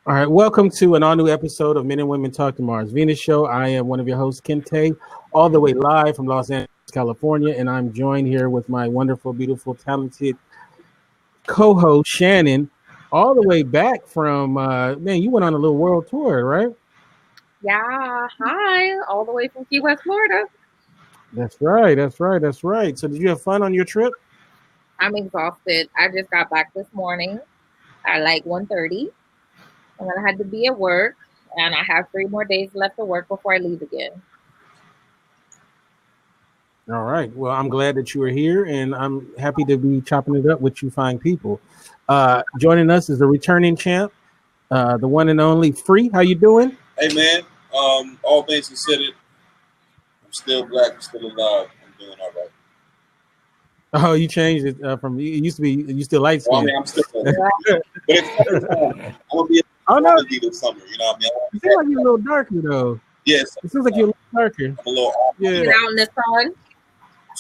All right, welcome to an all new episode of Men and Women Talk to Mars Venus Show. I am one of your hosts, Kente, all the way live from Los Angeles, California, and I'm joined here with my wonderful, beautiful, talented co-host Shannon, all the way back from man. You went on a little world tour, right? Yeah, hi, all the way from Key West, Florida. That's right. That's right. That's right. So, did you have fun on your trip? I'm exhausted. I just got back this morning at like 1:30, and then I had to be at work, and I have 3 more days left to work before I leave again. All right. Well, I'm glad that you are here, and I'm happy to be chopping it up with you fine people. Joining us is the returning champ, the one and only Free. How you doing? Hey man, all things considered, I'm still black, I'm still alive. I'm doing all right. Oh, you changed it from it used to be you still light Well, I skinned. mean, I'm still but it's I'm gonna be Oh no, this summer. You know what I mean? you seem like you're a little darker though. Yes, It seems like you're a little darker. I'm a little almond. Yeah. Get out in the sun.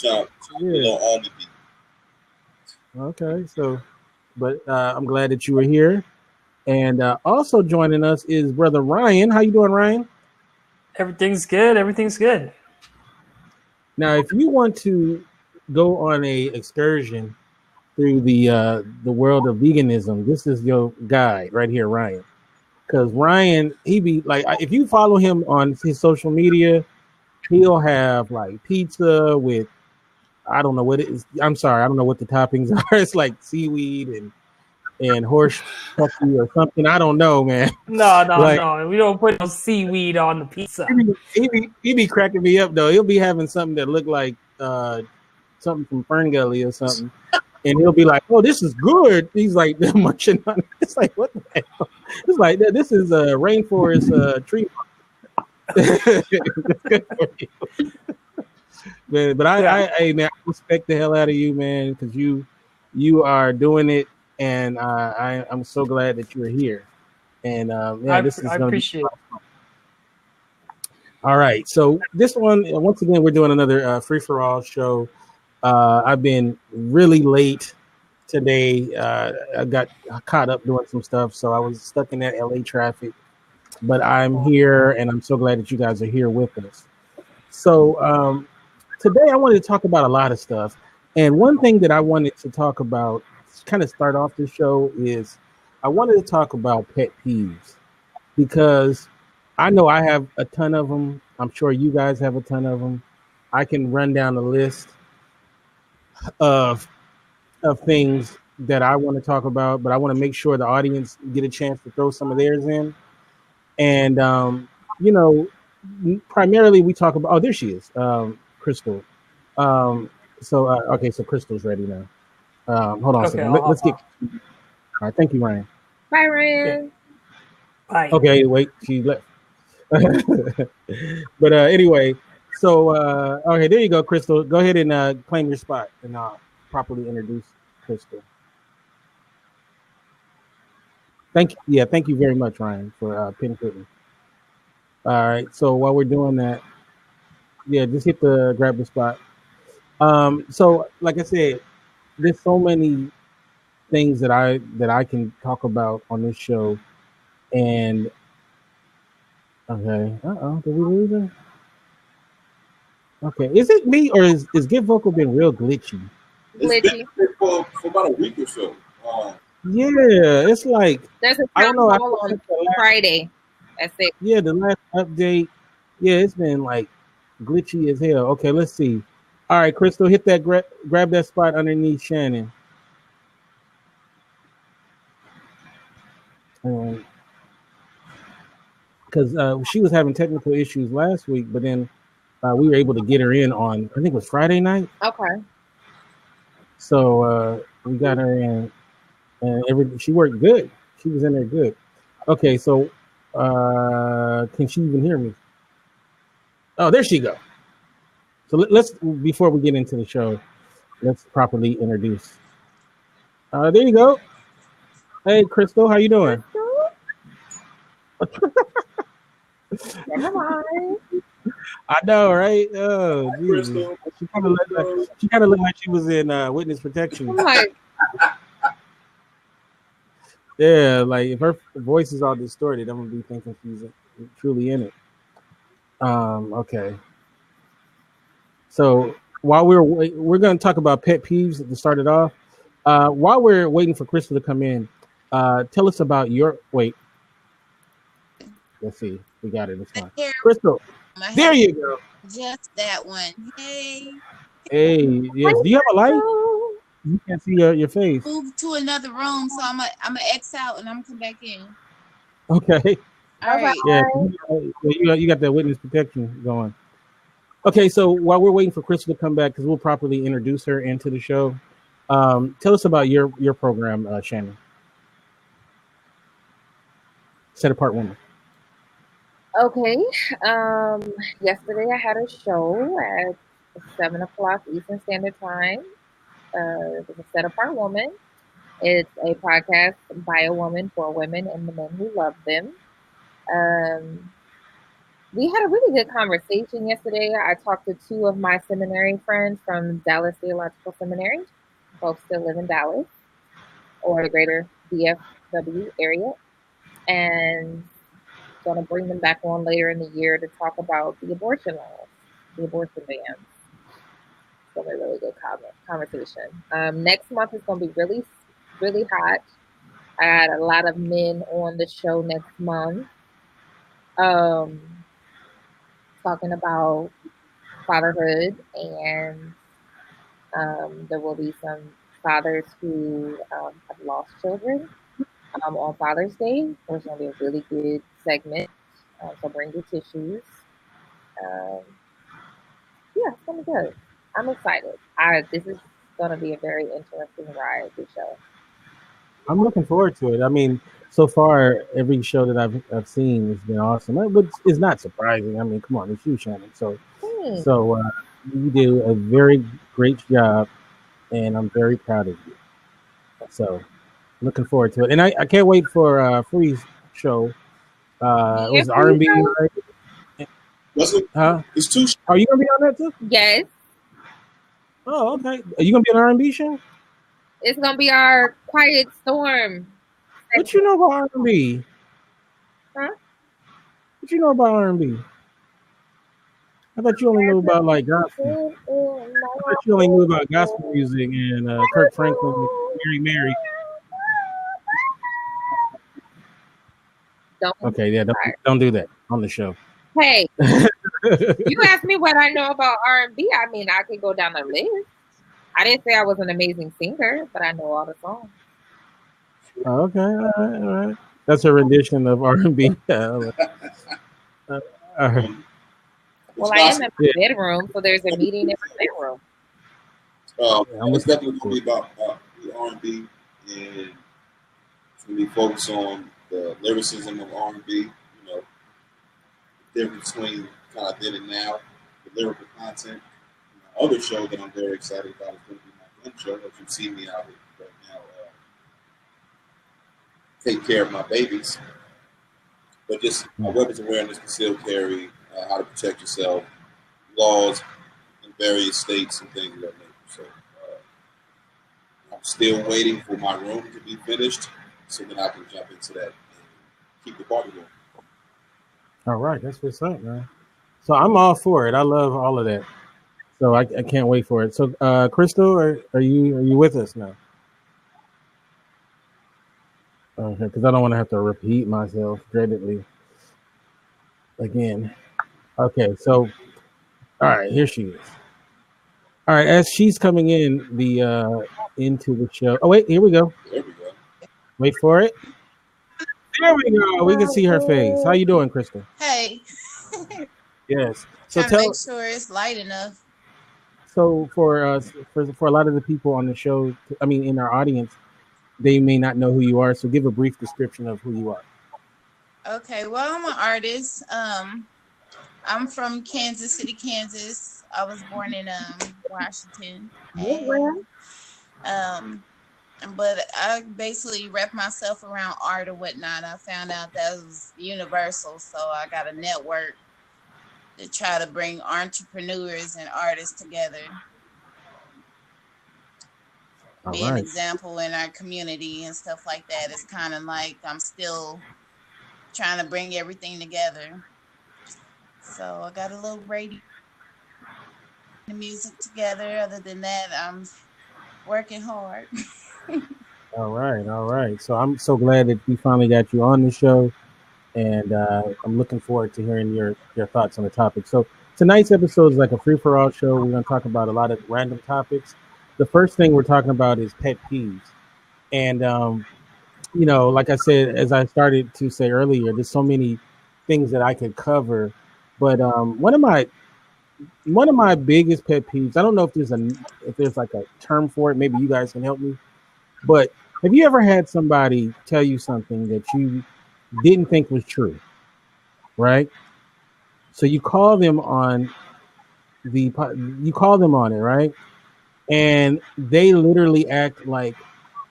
A little almond. Okay. So, but I'm glad that you were here, and also joining us is brother Ryan. How you doing, Ryan? Everything's good. Everything's good. Now, if you want to go on a excursion through the world of veganism, this is your guide right here, Ryan. Because Ryan, he be like, if you follow him on his social media, he'll have like pizza with, I don't know what it is. I'm sorry, I don't know what the toppings are. It's like seaweed and horse puppy or something. I don't know, man. No, Like- no. We don't put no seaweed on the pizza. He be cracking me up though. He'll be having something that look like something from Fern Gully or something. And he'll be like, "Oh, this is good." He's like munching on it. It's like, what the hell? It's like this is a rainforest tree. but I respect the hell out of you, man, because you are doing it, and I'm so glad that you're here. And this is I gonna appreciate be fun. All right, so this one once again we're doing another free for all show. I've been really late today. I got caught up doing some stuff, so I was stuck in that LA traffic. But I'm here, and I'm so glad that you guys are here with us. So today I wanted to talk about a lot of stuff. And one thing that I wanted to talk about, kind of start off the show, is I wanted to talk about pet peeves. Because I know I have a ton of them. I'm sure you guys have a ton of them. I can run down a list of things that I want to talk about, but I want to make sure the audience get a chance to throw some of theirs in. And primarily we talk about. Oh, there she is, Crystal. So Crystal's ready now. Hold on a second. Let's get. All right, thank you, Ryan. Bye, Ryan. Bye. Okay, wait, she left. But anyway, so okay, there you go, Crystal. Go ahead and claim your spot, and properly introduce Crystal. Thank you very much, Ryan, for pinpointing. All right, so while we're doing that, just grab the spot. So like I said, there's so many things that I can talk about on this show, and okay, did we lose her? Okay, is it me or is Get Vocal been real glitchy? It's been for about a week or so. Yeah, it's like There's a I don't know. town hall on Friday. That's it. Yeah, the last update. Yeah, it's been like glitchy as hell. Okay, let's see. All right, Crystal, hit that grab that spot underneath Shannon. Because she was having technical issues last week, but then we were able to get her in on, I think it was Friday night. Okay. So we got her in, and she worked good. She was in there good. Okay, so can she even hear me? Oh, there she go. So let's before we get into the show, let's properly introduce. There you go. Hey, Crystal, how you doing? Never mind. I know, right? Oh, Jesus. She kind of looked like she was in witness protection. Like, Yeah, like if her voice is all distorted, I'm gonna be thinking she's truly in it. Okay. So while we're gonna talk about pet peeves to start it off. While we're waiting for Crystal to come in, tell us about your wait. Let's see. We got it. It's fine. Here, Crystal, I there have you go. just that one. Hey, Hey, yes. Do you have a light? You can't see your face. move to another room, so I'm a X out and I'm gonna come back in. Okay. All All right. right. Yeah, you got that witness protection going. Okay, so while we're waiting for Crystal to come back, because we'll properly introduce her into the show, tell us about your program, Shannon. Set apart woman. Okay. Yesterday I had a show at 7 o'clock Eastern Standard Time. It was a Set Apart Woman. It's a podcast by a woman for women and the men who love them. Um, we had a really good conversation yesterday. I talked to two of my seminary friends from Dallas Theological Seminary. Both still live in Dallas or the greater DFW area. And going to bring them back on later in the year to talk about the abortion laws, the abortion ban. It's going to be a really good conversation. Next month is going to be really, really hot. I had a lot of men on the show next month talking about fatherhood, and there will be some fathers who have lost children on Father's Day, which is going to be a really good segment. So bring your tissues. Um, yeah, it's going to be good. I'm excited. This is going to be a very interesting ride, this show. I'm looking forward to it. I mean, so far every show that I've seen has been awesome. But it's not surprising. I mean, come on, it's you, Shannon. So you do a very great job, and I'm very proud of you. So looking forward to it, and I can't wait for Free's show. It was R&B, right? What's it? Huh? It's two. Are you gonna be on that too? Yes, Oh, okay. Are you gonna be on R&B show? it's going to be our Quiet Storm. What you know about R&B? Huh? What you know about R&B? I thought you only knew about like gospel. I thought you only knew about gospel music and Kirk Franklin, Mary. Okay, yeah, don't do that on the show. Hey, you asked me what I know about R&B. I mean, I could go down the list. I didn't say I was an amazing singer, but I know all the songs. Okay, all right. That's a rendition of R&B. All right. Well, I am in my bedroom, so there's a meeting in my bedroom. It's definitely going to be about the R&B, and it's going to be focused on the lyricism of R&B. You know, the difference between kind of then and now, the lyrical content. Other show that I'm very excited about is going to be my gun show that you see me out here right now. Take care of my babies, but just weapons awareness, concealed carry, how to protect yourself, laws in various states and things of that nature. So I'm still waiting for my room to be finished so that I can jump into that and keep the party going. All right, that's what's up, man. So I'm all for it. I love all of that. So I can't wait for it. So Crystal, are you with us now? Okay, because I don't want to have to repeat myself dreadedly again. Okay, so all right, here she is. All right, as she's coming in into the show. Oh wait, here we go. There we go. Wait for it. There we go. We can see her face. How you doing, Crystal? Hey. Yes. So trying to make sure it's light enough. So for a lot of the people on the show, I mean, in our audience, they may not know who you are. So give a brief description of who you are. Okay. Well, I'm an artist. I'm from Kansas City, Kansas. I was born in Washington. And, but I basically wrap myself around art or whatnot. I found out that was universal, so I got a network to try to bring entrepreneurs and artists together. be an example in our community and stuff like that. It's kind of like I'm still trying to bring everything together. So I got a little radio music together. Other than that, I'm working hard. All right. So I'm so glad that we finally got you on the show, and I'm looking forward to hearing your thoughts on the topic. So tonight's episode is like a free for all show. We're going to talk about a lot of random topics. The first thing we're talking about is pet peeves, and like I said, as I started to say earlier, there's so many things that I could cover, but one of my biggest pet peeves. I don't know if there's like a term for it. Maybe you guys can help me. But have you ever had somebody tell you something that you didn't think was true, right? So you call them on it, right? And they literally act like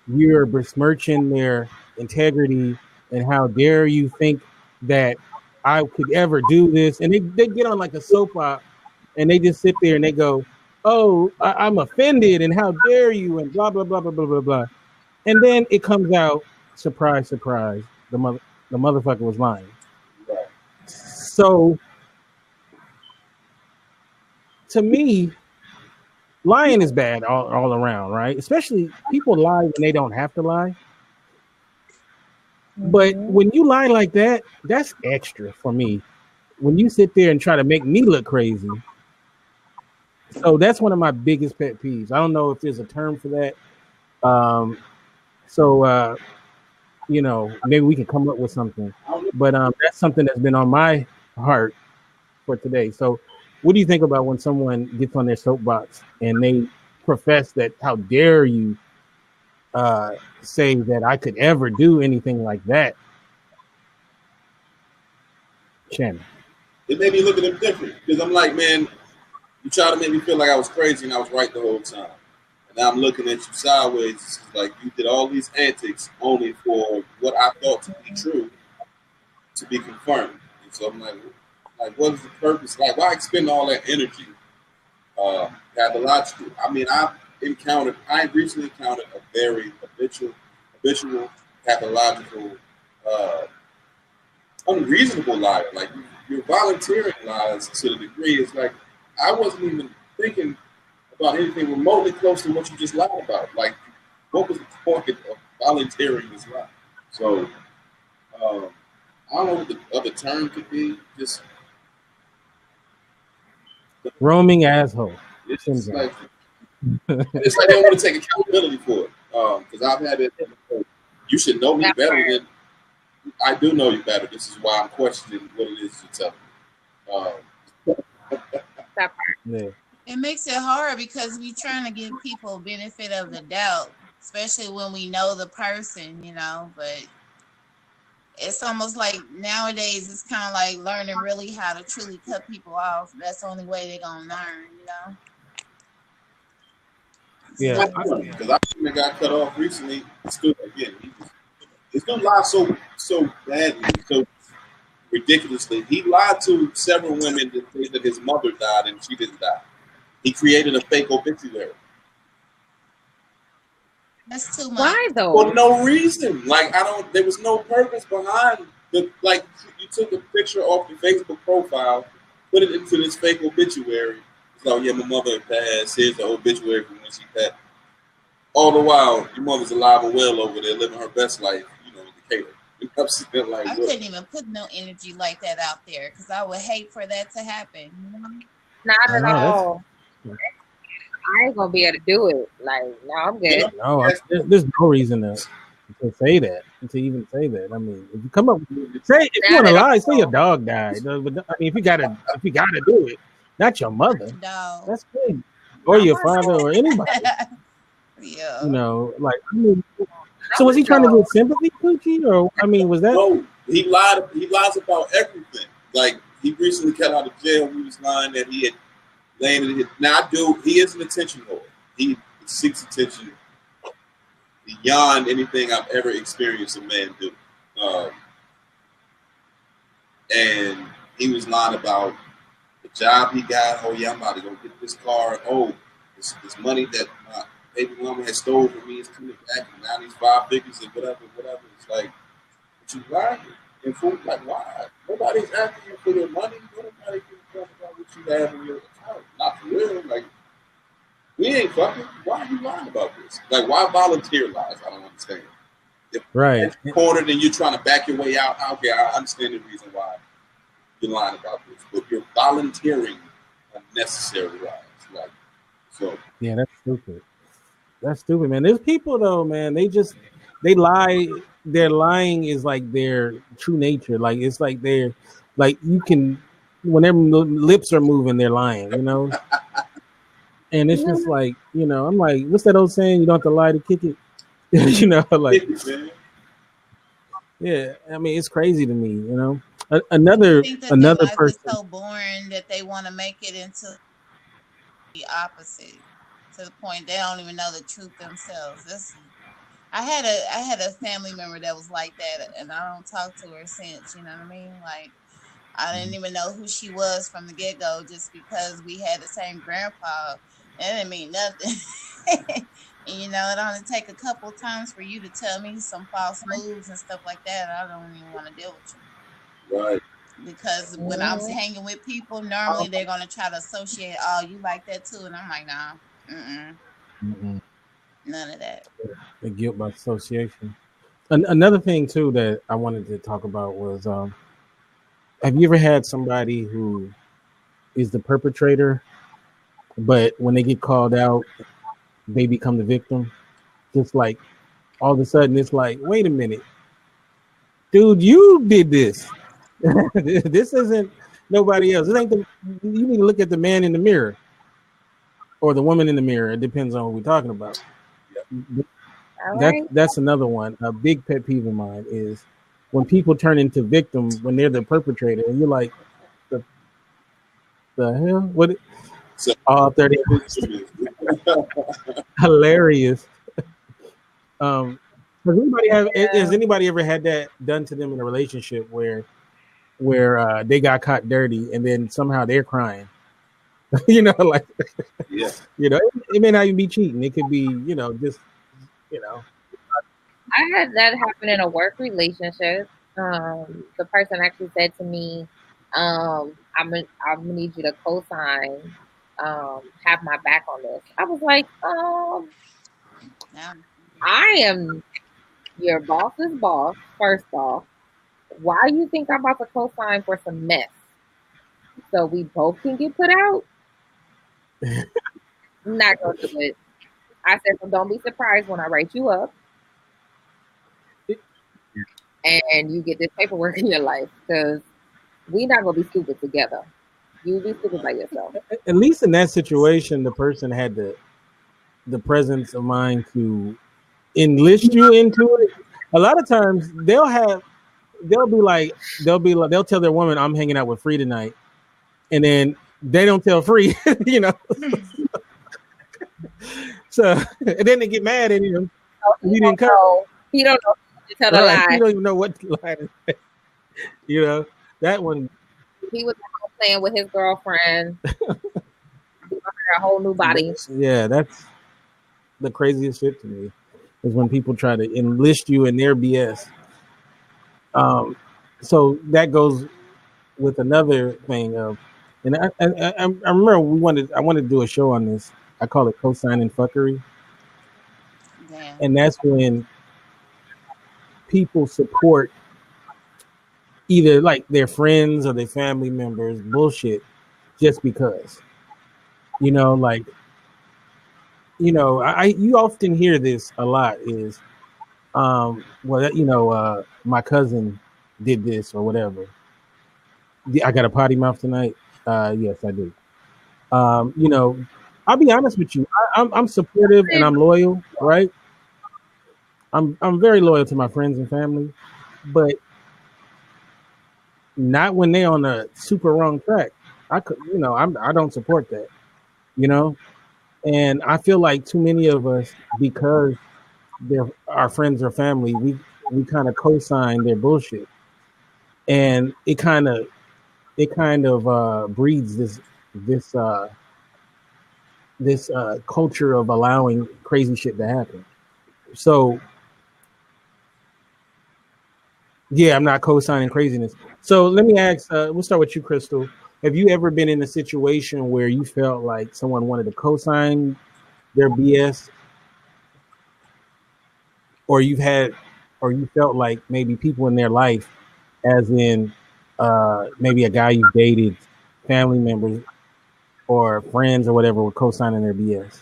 you're besmirching their integrity, and how dare you think that I could ever do this? And they get on like a soap opera, and they just sit there and they go, "Oh, I'm offended, and how dare you?" and blah blah blah blah blah blah blah. And then it comes out, surprise, surprise, the motherfucker was lying. So to me, lying is bad all around, right? Especially people lie when they don't have to lie. But when you lie like that, that's extra for me. When you sit there and try to make me look crazy. So that's one of my biggest pet peeves. I don't know if there's a term for that. Maybe we can come up with something. But that's something that's been on my heart for today. So what do you think about when someone gets on their soapbox and they profess that, how dare you say that I could ever do anything like that? Shannon. It made me look at them different, because I'm like, man, you try to make me feel like I was crazy and I was right the whole time. And now I'm looking at you sideways. It's like you did all these antics only for what I thought to be true to be confirmed. And so I'm like, what is the purpose? Like, why expend all that energy pathologically? I mean, I recently encountered a very habitual, pathological, unreasonable liar. Like, you're volunteering lies to the degree. It's like, I wasn't even thinking about anything remotely close to what you just lied about. Like, what was the point of volunteering this lie? So, I don't know what the other term could be. Just roaming asshole. It's like they don't want to take accountability for it. Because I've had it. You should know me better than I do know you better. This is why I'm questioning what it is you tell me. Yeah. It makes it hard because we're trying to give people benefit of the doubt, especially when we know the person, but it's almost like nowadays it's kind of like learning really how to truly cut people off. That's the only way they're going to learn, Yeah. Because I got cut off recently. He's going to lie so badly, so ridiculously. He lied to several women to say that his mother died and she didn't die. He created a fake obituary. That's too much. Why though? For no reason. There was no purpose behind you took a picture off your Facebook profile, put it into this fake obituary. It's like, yeah, my mother passed. Here's the obituary from when she passed. All the while, your mother's alive and well over there, living her best life, in Decatur. I couldn't even put no energy like that out there because I would hate for that to happen. Not at all. I ain't gonna be able to do it. Like, no, I'm good. No, there's no reason to say that. To even say that. I mean, if you come up, if you want to lie, say your dog died. But I mean, if you gotta do it, not your mother. No. That's crazy. Or your father, or anybody. Yeah. So was he trying to get sympathy, Coochie? Or was that? No, he lied. He lies about everything. Like, he recently got out of jail. He was lying that he had landed it. Now, he is an attention whore. He seeks attention beyond anything I've ever experienced a man do. And he was lying about the job he got. Oh yeah, I'm about to go get this car. Oh, this money that baby mama had stole from me, is coming back, and now these 5 figures and whatever. It's like, but you lying. And food, like, why? Nobody's asking you for your money. Nobody can talk about what you have in your account. Not for real. Like, we ain't fucking. Why are you lying about this? Like, why volunteer lies? I don't understand. If Right. it's cornered and you're trying to back your way out, okay, I understand the reason why you're lying about this. But you're volunteering unnecessary lies. Like, so. Yeah, that's stupid. That's stupid, man. There's people though, man. They lie. Their lying is like their true nature. Like it's like they're like you can whenever lips are moving, they're lying. You know. And it's just like, you know, I'm like, what's that old saying? You don't have to lie to kick it. You know, like, yeah. I mean, it's crazy to me. You know, another life person is so boring that they want to make it into the opposite, to the point they don't even know the truth themselves. I had a family member that was like that, and I don't talk to her since. You know what I mean? Like, I didn't even know who she was from the get-go just because we had the same grandpa. That didn't mean nothing. And, you know, it only take a couple of times for you to tell me some false moves and stuff like that. I don't even want to deal with you. Right. Because when I was hanging with people, normally they're going to try to associate, oh, you like that too. And I'm like, nah, none of that. The guilt by association. Another thing, too, that I wanted to talk about was, have you ever had somebody who is the perpetrator, but when they get called out, they become the victim? Just like all of a sudden, it's like, wait a minute, dude, you did this. This isn't nobody else. This ain't you need to look at the man in the mirror or the woman in the mirror. It depends on what we're talking about. That's another one. A big pet peeve of mine is when people turn into victims when they're the perpetrator, and you're like, the hell? What? Oh, 30. Hilarious. Has anybody ever had that done to them in a relationship where they got caught dirty and then somehow they're crying? You know, like, yeah. You know, it may not even be cheating. It could be, you know, just, you know. I had that happen in a work relationship. The person actually said to me, I'm gonna need you to co-sign, have my back on this. I was like, I am your boss's boss, first off. Why do you think I'm about to co-sign for some mess? So we both can get put out? I'm not gonna do it. I said, so don't be surprised when I write you up and you get this paperwork in your life, because we're not gonna be stupid together. You be stupid by yourself. At least in that situation, the person had the presence of mind to enlist you into it. A lot of times they'll tell their woman, I'm hanging out with Free tonight, and then they don't tell Free, you know. So and then they get mad at him. He don't know to tell the lie. He don't even know what to lie to say. You know, that one. He was playing with his girlfriend. A whole new body. Yeah, that's the craziest shit to me, is when people try to enlist you in their BS. So that goes with another thing of, and I remember I wanted to do a show on this. I call it co-signing fuckery. Yeah. And that's when people support either like their friends or their family members bullshit just because, you know, like, you know, you often hear this a lot is, my cousin did this or whatever. I got a potty mouth tonight. Yes, I do. You know, I'll be honest with you. I'm supportive and I'm loyal, right? I'm very loyal to my friends and family, but not when they're on a super wrong track. I don't support that, you know. And I feel like too many of us, because they're our friends or family, we kind of co-sign their bullshit, and it kind of breeds this this culture of allowing crazy shit to happen. So yeah, I'm not co-signing craziness. So let me ask, we'll start with you, Crystal. Have you ever been in a situation where you felt like someone wanted to co-sign their BS, or you felt like maybe people in their life, as in maybe a guy you dated, family members or friends or whatever, were co-signing their BS?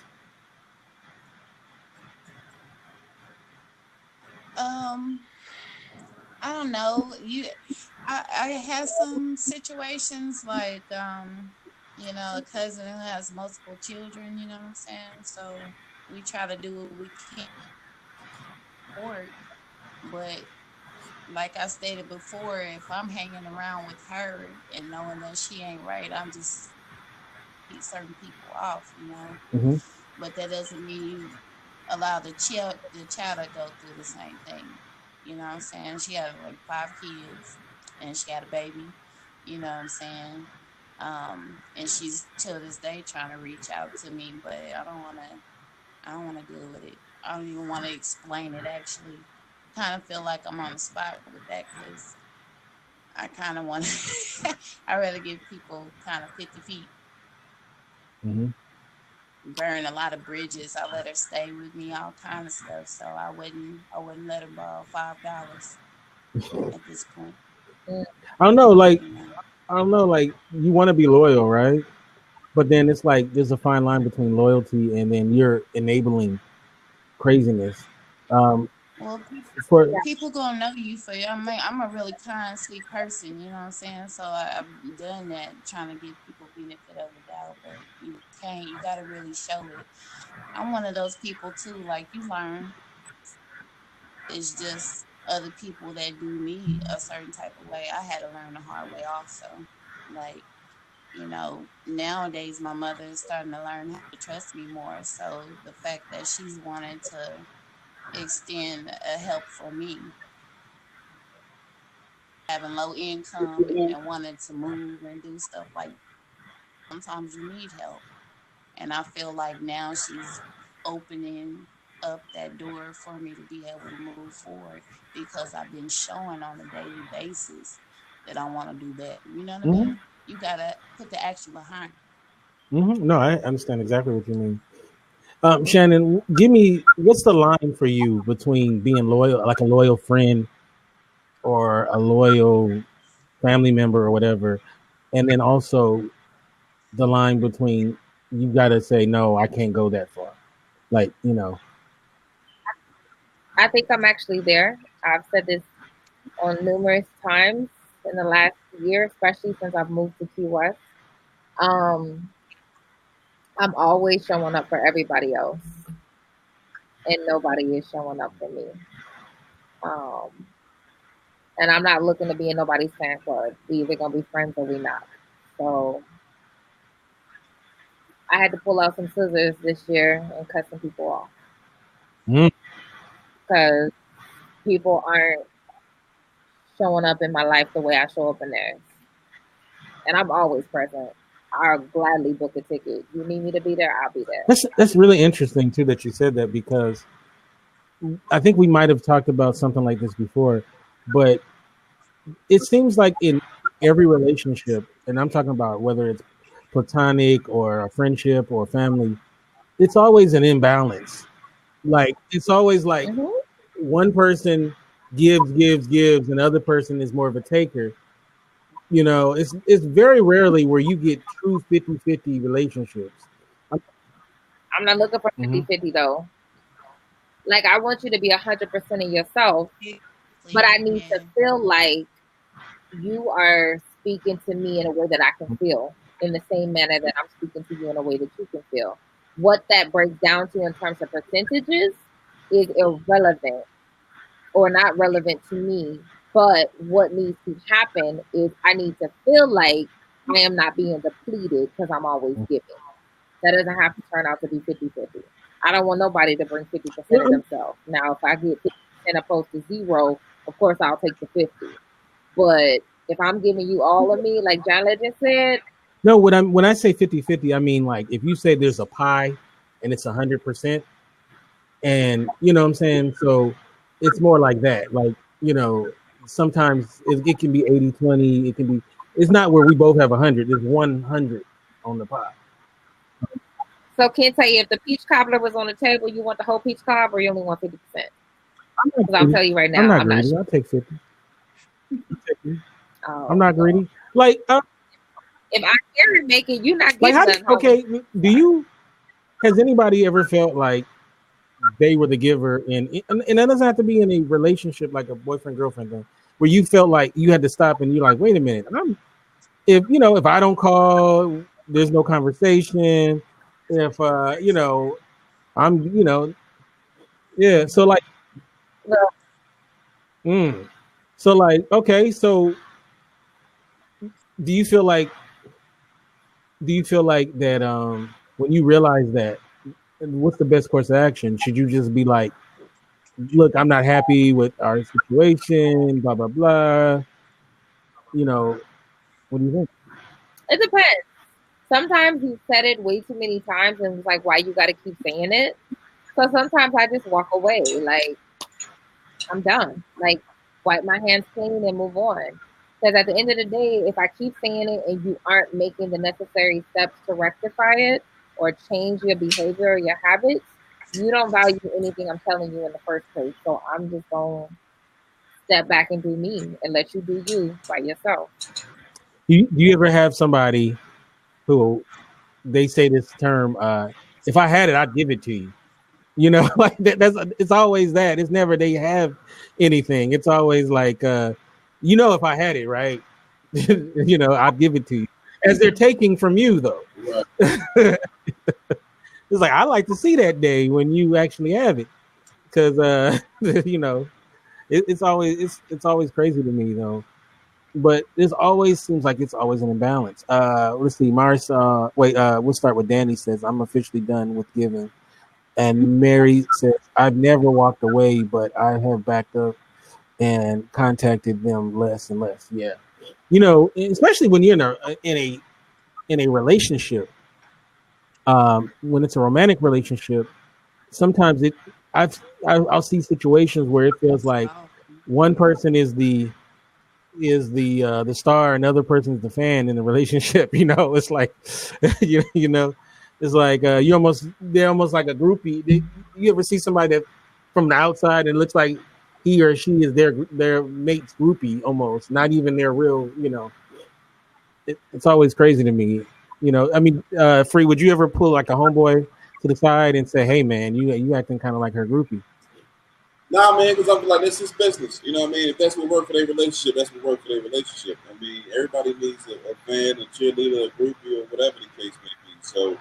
I don't know. I have some situations like, you know, a cousin who has multiple children, you know what I'm saying? So we try to do what we can for it. But like I stated before, if I'm hanging around with her and knowing that she ain't right, I'm just keep certain people off, you know. Mm-hmm. But that doesn't mean you allow the child to go through the same thing. You know what I'm saying? She had like 5 kids and she had a baby, you know what I'm saying? And she's till this day trying to reach out to me, but I don't wanna deal with it. I don't even want to explain it actually. Kind of feel like I'm on the spot with that because I kind of want to, I'd rather give people kind of 50 feet. Mm-hmm. Burn a lot of bridges. I let her stay with me, all kind of stuff. So I wouldn't let her borrow $5 at this point. I don't know, like you want to be loyal, right? But then it's like there's a fine line between loyalty and then you're enabling craziness. Well, people gonna know you for you. I'm a really kind, sweet person, you know what I'm saying? So I've done that, trying to give people benefit of the doubt, but you can't. You gotta really show it. I'm one of those people too. Like you learn, it's just other people that do me a certain type of way. I had to learn the hard way also. Like, you know, nowadays my mother is starting to learn how to trust me more. So the fact that she's wanting to extend a help for me, having low income and wanting to move and do stuff like that, sometimes you need help. And I feel like now she's opening up that door for me to be able to move forward because I've been showing on a daily basis that I want to do that. You know what I mean? You gotta put the action behind it. Mm-hmm. No, I understand exactly what you mean. Shannon, give me, what's the line for you between being loyal, like a loyal friend or a loyal family member or whatever, and then also the line between you got to say, no, I can't go that far. Like, you know. I think I'm actually there. I've said this on numerous times in the last year, especially since I've moved to Key West. I'm always showing up for everybody else, and nobody is showing up for me. And I'm not looking to be in nobody's fan club. We either gonna be friends or we not. So I had to pull out some scissors this year and cut some people off because people aren't showing up in my life the way I show up in theirs. And I'm always present. I'll gladly book a ticket. You need me to be there, I'll be there. That's really interesting too that you said that, because I think we might have talked about something like this before, but it seems like in every relationship, and I'm talking about whether it's platonic or a friendship or family, it's always an imbalance. Like it's always like one person gives, and the other person is more of a taker. You know, it's very rarely where you get true 50-50 relationships. I'm not looking for 50-50 though. Like I want you to be 100% of yourself, but I need to feel like you are speaking to me in a way that I can feel, in the same manner that I'm speaking to you in a way that you can feel. What that breaks down to in terms of percentages is irrelevant or not relevant to me. But what needs to happen is I need to feel like I am not being depleted because I'm always giving. That doesn't have to turn out to be 50-50. I don't want nobody to bring 50% of themselves. Now, if I get 50% opposed to 0, of course I'll take the 50. But if I'm giving you all of me, like John Legend said, No, when I say 50-50, I mean like if you say there's a pie and it's 100%, and you know what I'm saying? So it's more like that. Like, sometimes it can be 80-20. It can be, it's not where we both have 100. There's 100 on the pie. So can't tell you if the peach cobbler was on the table, you want the whole peach cobbler or you only want 50%? Because I'll tell you right now, I'm not I'm greedy. not I'll take 50. Oh, I'm not greedy. Like, if I hear it make it, you're not like getting how nothing. has anybody ever felt like they were the giver, and that doesn't have to be in a relationship like a boyfriend girlfriend thing, where you felt like you had to stop and you're like, wait a minute, if I don't call, there's no conversation. If I'm yeah. So like, so like, okay, so do you feel like that when you realize that, what's the best course of action? Should you just be like, look, I'm not happy with our situation, blah blah blah. What do you think? It depends. Sometimes you said it way too many times and it's like, why you got to keep saying it? So sometimes I just walk away. Like, I'm done. Like, wipe my hands clean and move on. Because at the end of the day, if I keep saying it and you aren't making the necessary steps to rectify it or change your behavior or your habits, you don't value anything I'm telling you in the first place. So I'm just going to step back and do me and let you do you by yourself. Do you ever have somebody who they say this term, if I had it, I'd give it to you? Like it's always that. It's never they have anything. It's always like, if I had it, right, I'd give it to you. As they're taking from you, though. Right. It's like, I like to see that day when you actually have it, because it's always crazy to me, though. But this always seems like it's always an imbalance. Let's see, Mars. We'll start with Danny. Says, I'm officially done with giving. And Mary says, I've never walked away, but I have backed up and contacted them less and less. Yeah. Especially when you're in a relationship, when it's a romantic relationship, sometimes I'll see situations where it feels like one person is the star, another person's the fan in the relationship. It's like, it's like they're almost like a groupie. You ever see somebody that from the outside and looks like he or she is their mate's groupie almost, not even their real. It's always crazy to me. I mean, Free, would you ever pull like a homeboy to the side and say, "Hey, man, you acting kind of like her groupie"? Nah, man, because I'm like, this is business. You know what I mean? If that's what worked for their relationship, that's what worked for their relationship. I mean, everybody needs a fan, a cheerleader, a groupie, or whatever the case may be. So,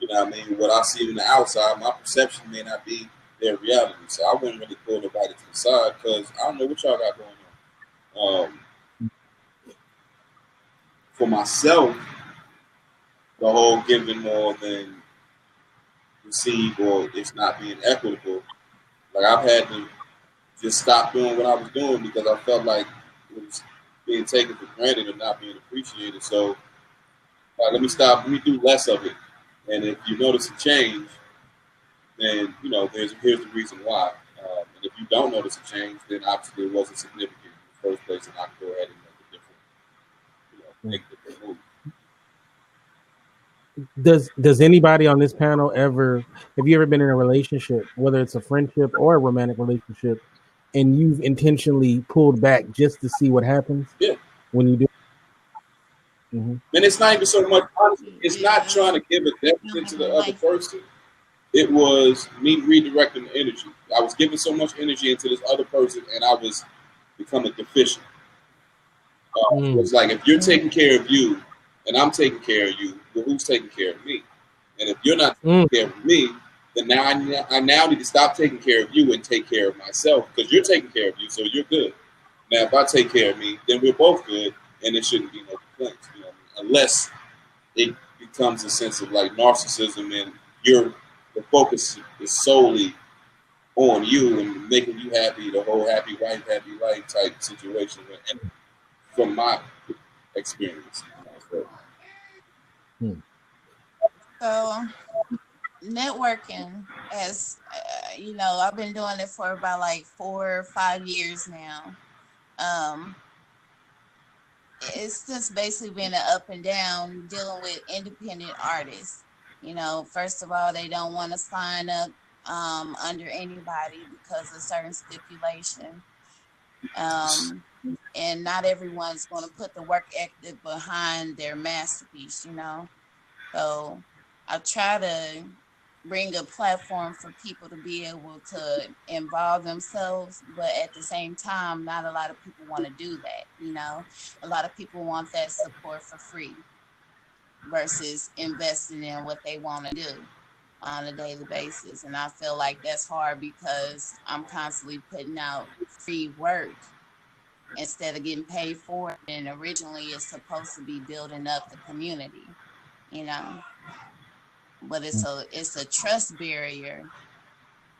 you know what I mean? What I see on the outside, my perception may not be their reality. So I wouldn't really pull nobody to the side because I don't know what y'all got going on. For myself, the whole giving more than receive, or it's not being equitable, like I've had to just stop doing what I was doing because I felt like it was being taken for granted and not being appreciated. So let me do less of it. And if you notice a change, then here's the reason why. And if you don't notice a change, then obviously it wasn't significant in the first place, and I can go ahead and make a different move. Does anybody on this panel have you ever been in a relationship, whether it's a friendship or a romantic relationship, and you've intentionally pulled back just to see what happens? Yeah. When you do. Mm-hmm. And it's not even so much, honestly, it's not trying to give a deficit to the other person. It was me redirecting the energy. I was giving so much energy into this other person, and I was becoming deficient. It was like, if you're taking care of you and I'm taking care of you, well, who's taking care of me? And if you're not taking care of me, then now I now need to stop taking care of you and take care of myself, because you're taking care of you, so you're good. Now, if I take care of me, then we're both good, and there shouldn't be no complaints, unless it becomes a sense of like narcissism, and the focus is solely on you and making you happy, the whole happy wife, happy life type situation. And from my experience. So networking, as I've been doing it for about like 4 or 5 years now. It's just basically been an up and down dealing with independent artists. First of all, they don't want to sign up under anybody because of certain stipulation. And not everyone's going to put the work ethic behind their masterpiece, So I try to bring a platform for people to be able to involve themselves, but at the same time, not a lot of people want to do that. A lot of people want that support for free versus investing in what they want to do on a daily basis. And I feel like that's hard because I'm constantly putting out free work instead of getting paid for it. And originally it's supposed to be building up the community, but it's a trust barrier.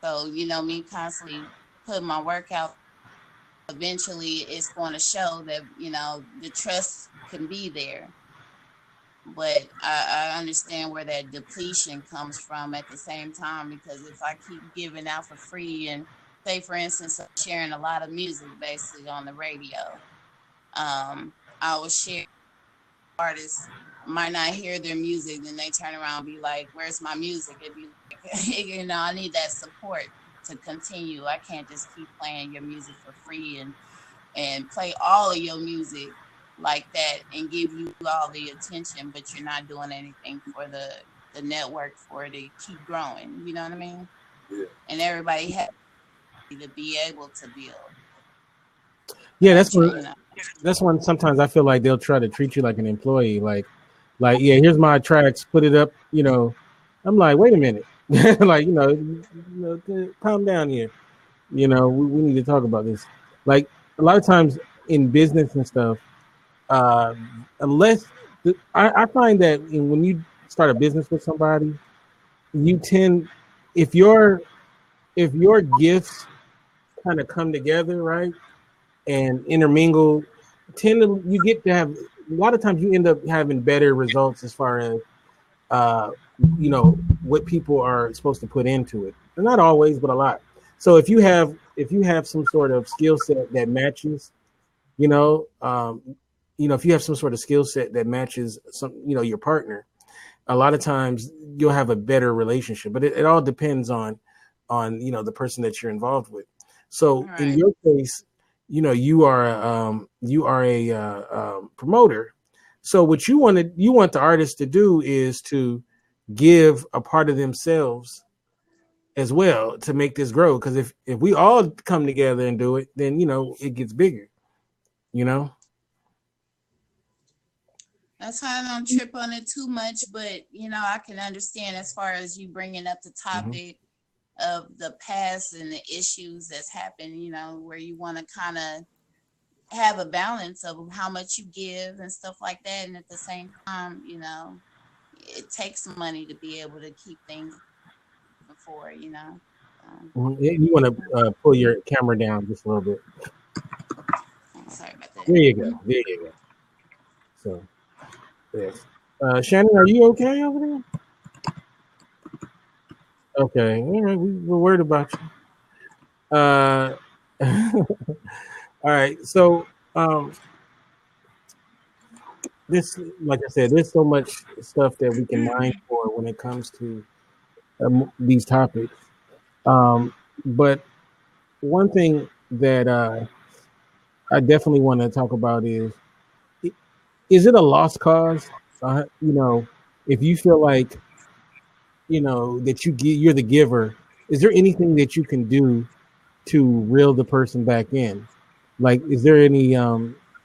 So, me constantly putting my work out, eventually it's going to show that, the trust can be there. But I understand where that depletion comes from at the same time, because if I keep giving out for free, and say, for instance, I'm sharing a lot of music basically on the radio, I will share artists might not hear their music, then they turn around and be like, where's my music? It'd be like, I need that support to continue. I can't just keep playing your music for free and play all of your music like that and give you all the attention, but you're not doing anything for the network for it to keep growing. You know what I mean? Yeah. And everybody has to be able to build. Yeah, that's when sometimes I feel like they'll try to treat you like an employee, like yeah, here's my tracks, put it up, I'm like, wait a minute. Like, calm down here. We need to talk about this. Like, a lot of times in business and stuff, unless I find that when you start a business with somebody, you tend, if your gifts kind of come together, right, and intermingle, you get to have, a lot of times you end up having better results as far as what people are supposed to put into it. And not always, but a lot. So if you have some sort of skill set that matches, if you have some sort of skill set that matches your partner, a lot of times you'll have a better relationship. But it all depends on the person that you're involved with. So right. In your case, you are a promoter. So what you want the artist to do is to give a part of themselves as well to make this grow. Because if we all come together and do it, then it gets bigger. That's why I don't trip on it too much, but I can understand as far as you bringing up the topic of the past and the issues that's happened, where you want to kind of have a balance of how much you give and stuff like that. And at the same time, it takes money to be able to keep things before, You want to pull your camera down just a little bit. Sorry about that. There you go. So, yes. Shannon, are you okay over there? Okay. All right. We're worried about you. All right. So, this, like I said, there's so much stuff that we can mine for when it comes to these topics. But one thing that I definitely want to talk about is it a lost cause? If you feel like, that you're the giver, is there anything that you can do to reel the person back in? Like, is there any,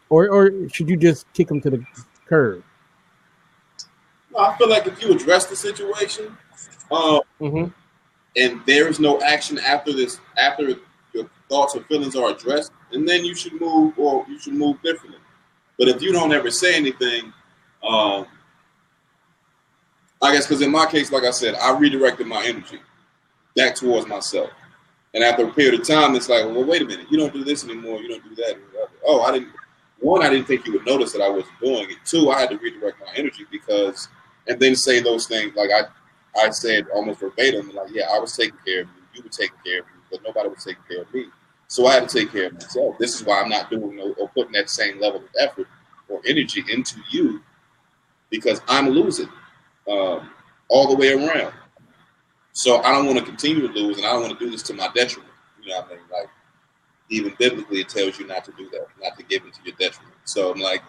or should you just kick them to the curb? No, I feel like if you address the situation, and there is no action after your thoughts or feelings are addressed, and then you should move differently. But if you don't ever say anything, I guess because in my case, like I said, I redirected my energy back towards myself. And after a period of time, it's like, well, wait a minute, you don't do this anymore, you don't do that. Oh, I didn't think you would notice that I wasn't doing it. 2, I had to redirect my energy because and then say those things like I said almost verbatim, like, yeah, I was taking care of you were taking care of me, but nobody was taking care of me. So I had to take care of myself. This is why I'm not doing or putting that same level of effort or energy into you, because I'm losing all the way around. So I don't want to continue to lose, and I don't want to do this to my detriment. You know what I mean? Like, even biblically, it tells you not to do that, not to give into your detriment. So I'm like,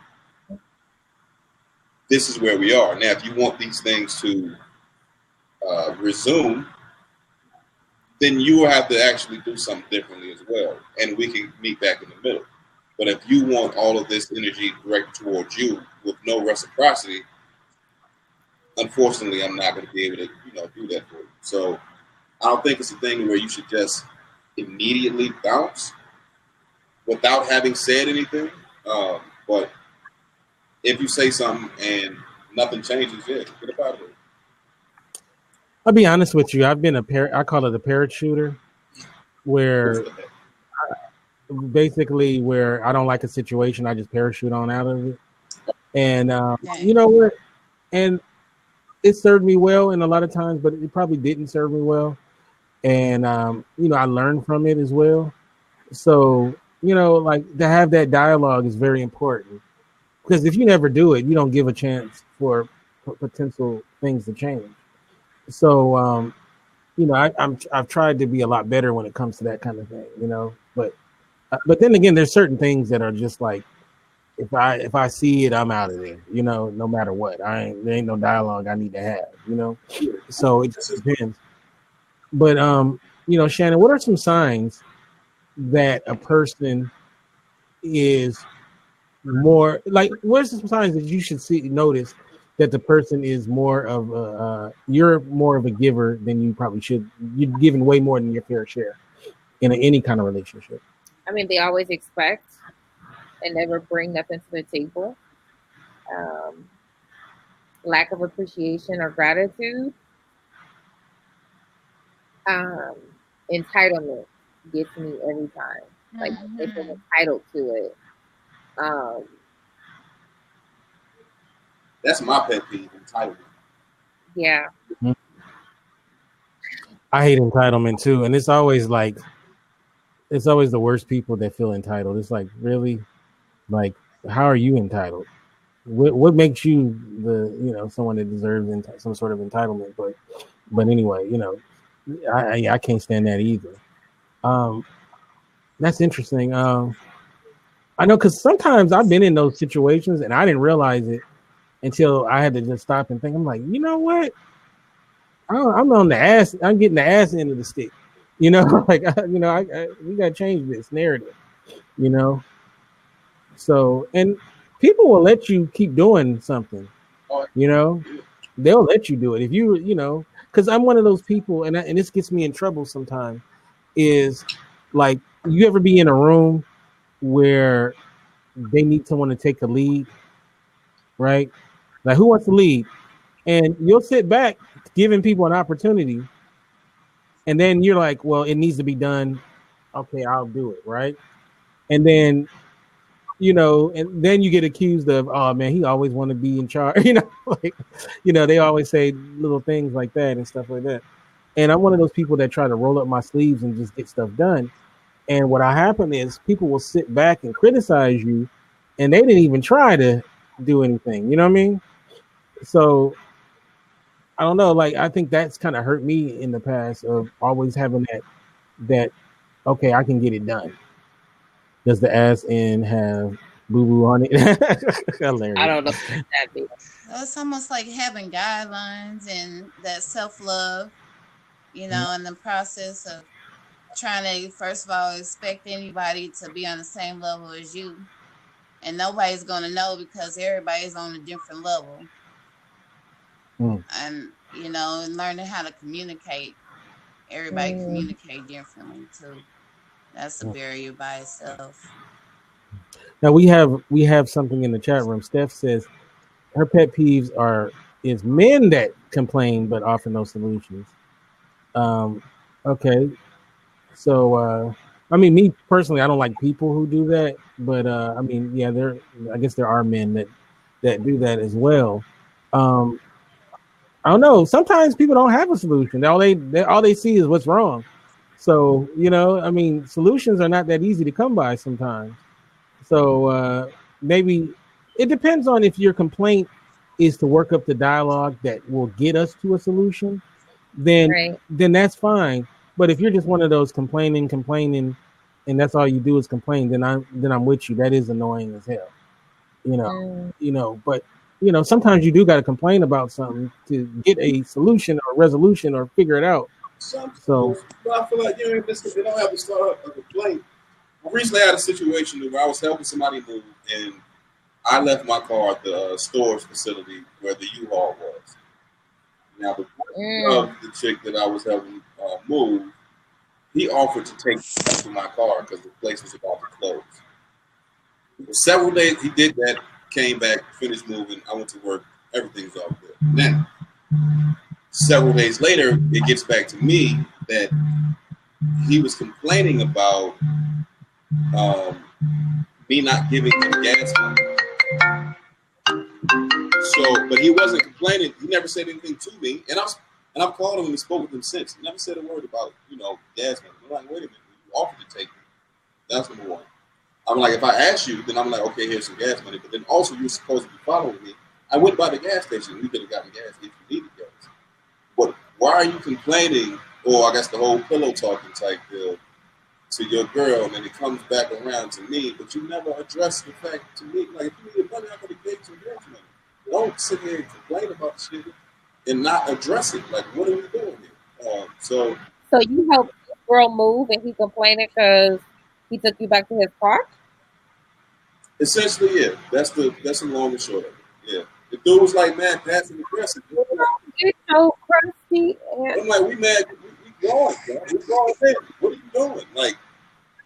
this is where we are. Now, if you want these things to resume, then you will have to actually do something differently as well. And we can meet back in the middle. But if you want all of this energy directed towards you with no reciprocity, unfortunately, I'm not going to be able to, do that for you. So I don't think it's a thing where you should just immediately bounce without having said anything. But if you say something and nothing changes, yeah, get up out of it. I'll be honest with you. I've been I call it a parachuter, where basically where I don't like a situation, I just parachute on out of it. And you know what? And it served me well in a lot of times, but it probably didn't serve me well. And I learned from it as well. So, like, to have that dialogue is very important, because if you never do it, you don't give a chance for potential things to change. So, I've tried to be a lot better when it comes to that kind of thing, but then again, there's certain things that are just like, if I see it, I'm out of there, no matter what. There ain't no dialogue I need to have, so it just depends. But, Shannon, what are some signs that a person is more like, what are some signs that you should notice that the person is more of you're more of a giver than you probably should? You're giving way more than your fair share in any kind of relationship. I mean, they always expect and never bring nothing to the table. Lack of appreciation or gratitude. Entitlement gets me every time. Like, if I'm entitled to it. That's my pet peeve, entitlement. Yeah. I hate entitlement too, and it's always the worst people that feel entitled. It's like, really, like, how are you entitled? What makes you someone that deserves some sort of entitlement? But anyway, I can't stand that either. That's interesting. I know, because sometimes I've been in those situations and I didn't realize it until I had to just stop and think. I'm like, you know what? I'm on the ass. I'm getting the ass end of the stick. Like, we got to change this narrative. So, and people will let you keep doing something. They'll let you do it if you, because I'm one of those people, and this gets me in trouble sometimes. Is like, you ever be in a room where they need someone to take the lead, right? Like, who wants to lead? And you'll sit back giving people an opportunity, and then you're like, well, it needs to be done. Okay, I'll do it, right? And then, and then you get accused of, oh man, he always want to be in charge. They always say little things like that and stuff like that. And I'm one of those people that try to roll up my sleeves and just get stuff done. And what happen is people will sit back and criticize you, and they didn't even try to do anything. You know what I mean? So I don't know. Like, I think that's kind of hurt me in the past, of always having that. Okay, I can get it done. Does the ass end have boo boo on it? I don't know what that means. It's almost like having guidelines and that self-love, in the process of trying to, first of all, expect anybody to be on the same level as you. And nobody's going to know, because everybody's on a different level. And, and learning how to communicate. Everybody communicate differently, too. That's a barrier by itself. Now we have something in the chat room. Steph says her pet peeves is men that complain but offer no solutions. Okay. So I mean, me personally, I don't like people who do that, but I mean, yeah, I guess there are men that do that as well. I don't know. Sometimes people don't have a solution. All they see is what's wrong. So, I mean, solutions are not that easy to come by sometimes. So maybe it depends on if your complaint is to work up the dialogue that will get us to a solution, then that's fine. But if you're just one of those complaining, and that's all you do is complain, then I'm with you. That is annoying as hell. But sometimes you do got to complain about something to get a solution or resolution or figure it out. So I feel like they don't have to start a complaint. I recently had a situation where I was helping somebody move, and I left my car at the storage facility where the U-Haul was. Now, the chick that I was helping move, he offered to take me back to my car because the place was about to close. For several days, he did that, came back, finished moving. I went to work. Everything's all good. Now, several days later, it gets back to me that he was complaining about me not giving him gas money. So, but he wasn't complaining. He never said anything to me, and I've called him and spoke with him since. He never said a word about gas money. I'm like, wait a minute, you offered to take me. That's number one. I'm like, if I ask you, then I'm like, okay, here's some gas money. But then also, you're supposed to be following me. I went by the gas station. We could have gotten gas if you needed gas. But why are you complaining? Or I guess the whole pillow talking type deal to your girl, and then it comes back around to me, but you never address the fact to me. Like, if you need money, I could have gave you gas money. Don't sit here and complain about shit and not address it. Like, what are we doing here? So you helped the girl move, and he complaining because he took you back to his car? Essentially, yeah. That's the long and short of it. Yeah. The dude was like, man, passive aggressive. It's so crusty. I'm like, we mad. We growing, man. We growing men. What are you doing? Like,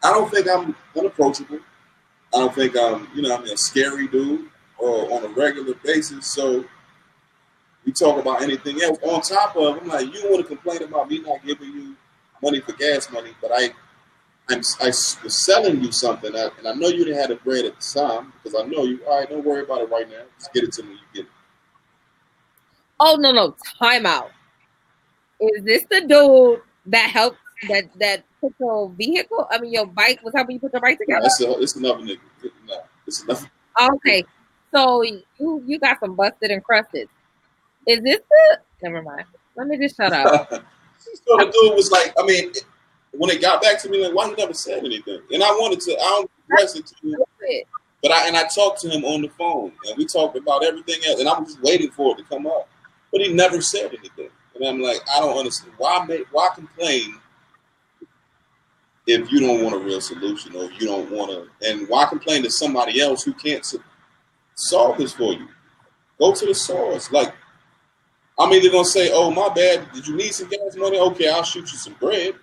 I don't think I'm unapproachable. I don't think I'm a scary dude or on a regular basis. So we talk about anything else. On top of, I'm like, you don't want to complain about me not giving you money for gas money, but I was selling you something, and I know you didn't have the bread at the time because I know you. All right, don't worry about it right now. Just get it to me. You get it. Oh no! Time out. Is this the dude that helped that put your vehicle? I mean, your bike was helping you put your bike together. It's another nigga. No, it's another. Okay, so you got some busted and crusted. Is this the? Never mind. Let me just shut up. So the dude was like, I mean, when it got back to me, like, why he never said anything? And I don't address it to him, but I talked to him on the phone, and we talked about everything else, and I was just waiting for it to come up, but he never said anything. And I'm like, I don't understand why complain if you don't want a real solution, or if you don't want to, and why complain to somebody else who can't solve this for you? Go to the source. Like, I'm either gonna say, "Oh, my bad. Did you need some gas money? Okay, I'll shoot you some bread."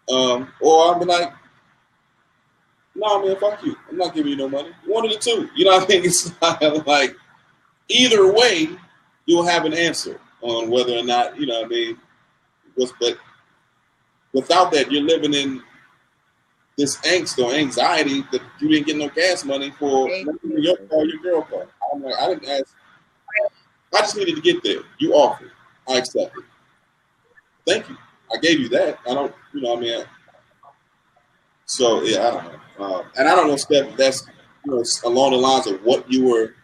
Or I'll be like, "No, man, fuck you. I'm not giving you no money." One of the two. You know what I mean? It's like either way, you'll have an answer on whether or not, you know what I mean. But without that, you're living in this angst or anxiety that you didn't get no gas money for your car, your girl car. I'm like, I didn't ask. I just needed to get there. You offered. I accepted. Thank you. I gave you that. I don't, you know what I mean? So, yeah, I don't know. And I don't know, Steph, that's along the lines of what you were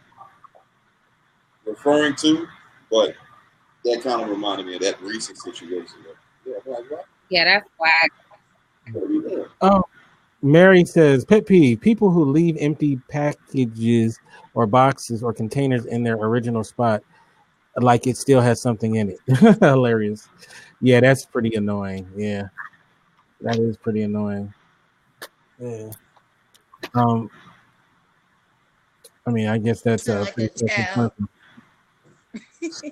referring to, but that kind of reminded me of that recent situation. Yeah, that's whack. Oh, Mary says, pet peeve, people who leave empty packages or boxes or containers in their original spot like it still has something in it. Hilarious. Yeah, that's pretty annoying. Yeah, that is pretty annoying. Yeah. I mean, I guess that's like a child.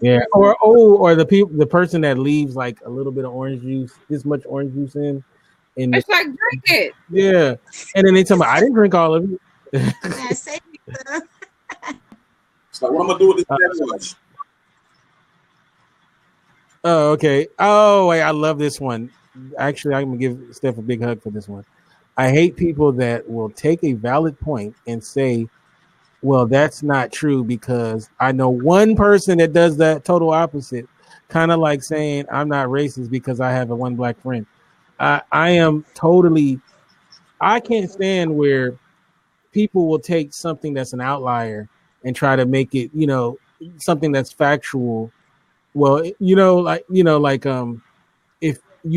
Yeah, or the person that leaves like a little bit of orange juice, this much orange juice in. It's like, drink it. Yeah, and then they tell me I didn't drink all of it. It's like, what am I gonna do with this sandwich? Oh, okay. Oh, wait, I love this one. Actually, I'm gonna give Steph a big hug for this one. I hate people that will take a valid point and say, well, that's not true because I know one person that does that total opposite. kind of like saying I'm not racist because I have a one black friend. I am totally. I can't stand where people will take something that's an outlier and try to make it, something that's factual. Well, if you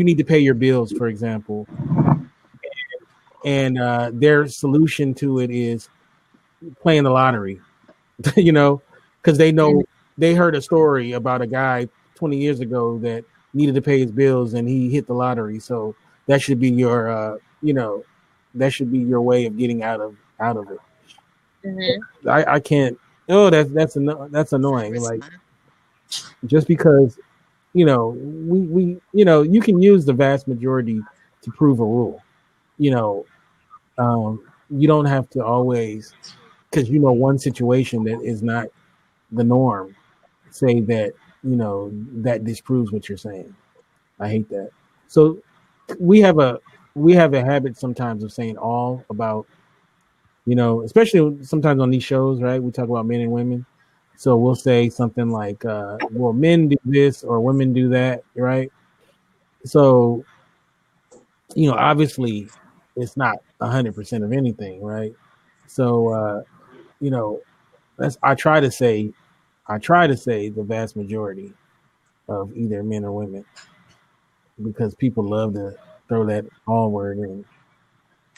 need to pay your bills, for example, and their solution to it is playing the lottery, because they heard a story about a guy 20 years ago that needed to pay his bills and he hit the lottery. So that should be your, that should be your way of getting out of it. Mm-hmm. I can't. Oh, that's annoying. Like, just because we you can use the vast majority to prove a rule. You don't have to always, because one situation that is not the norm, say that that disproves what you're saying. I hate that. So we have a habit sometimes of saying all about, especially sometimes on these shows, right? We talk about men and women. So we'll say something like, well, men do this or women do that, right? So, obviously it's not 100% of anything, right? So, I try to say the vast majority of either men or women, because people love to throw that all word in.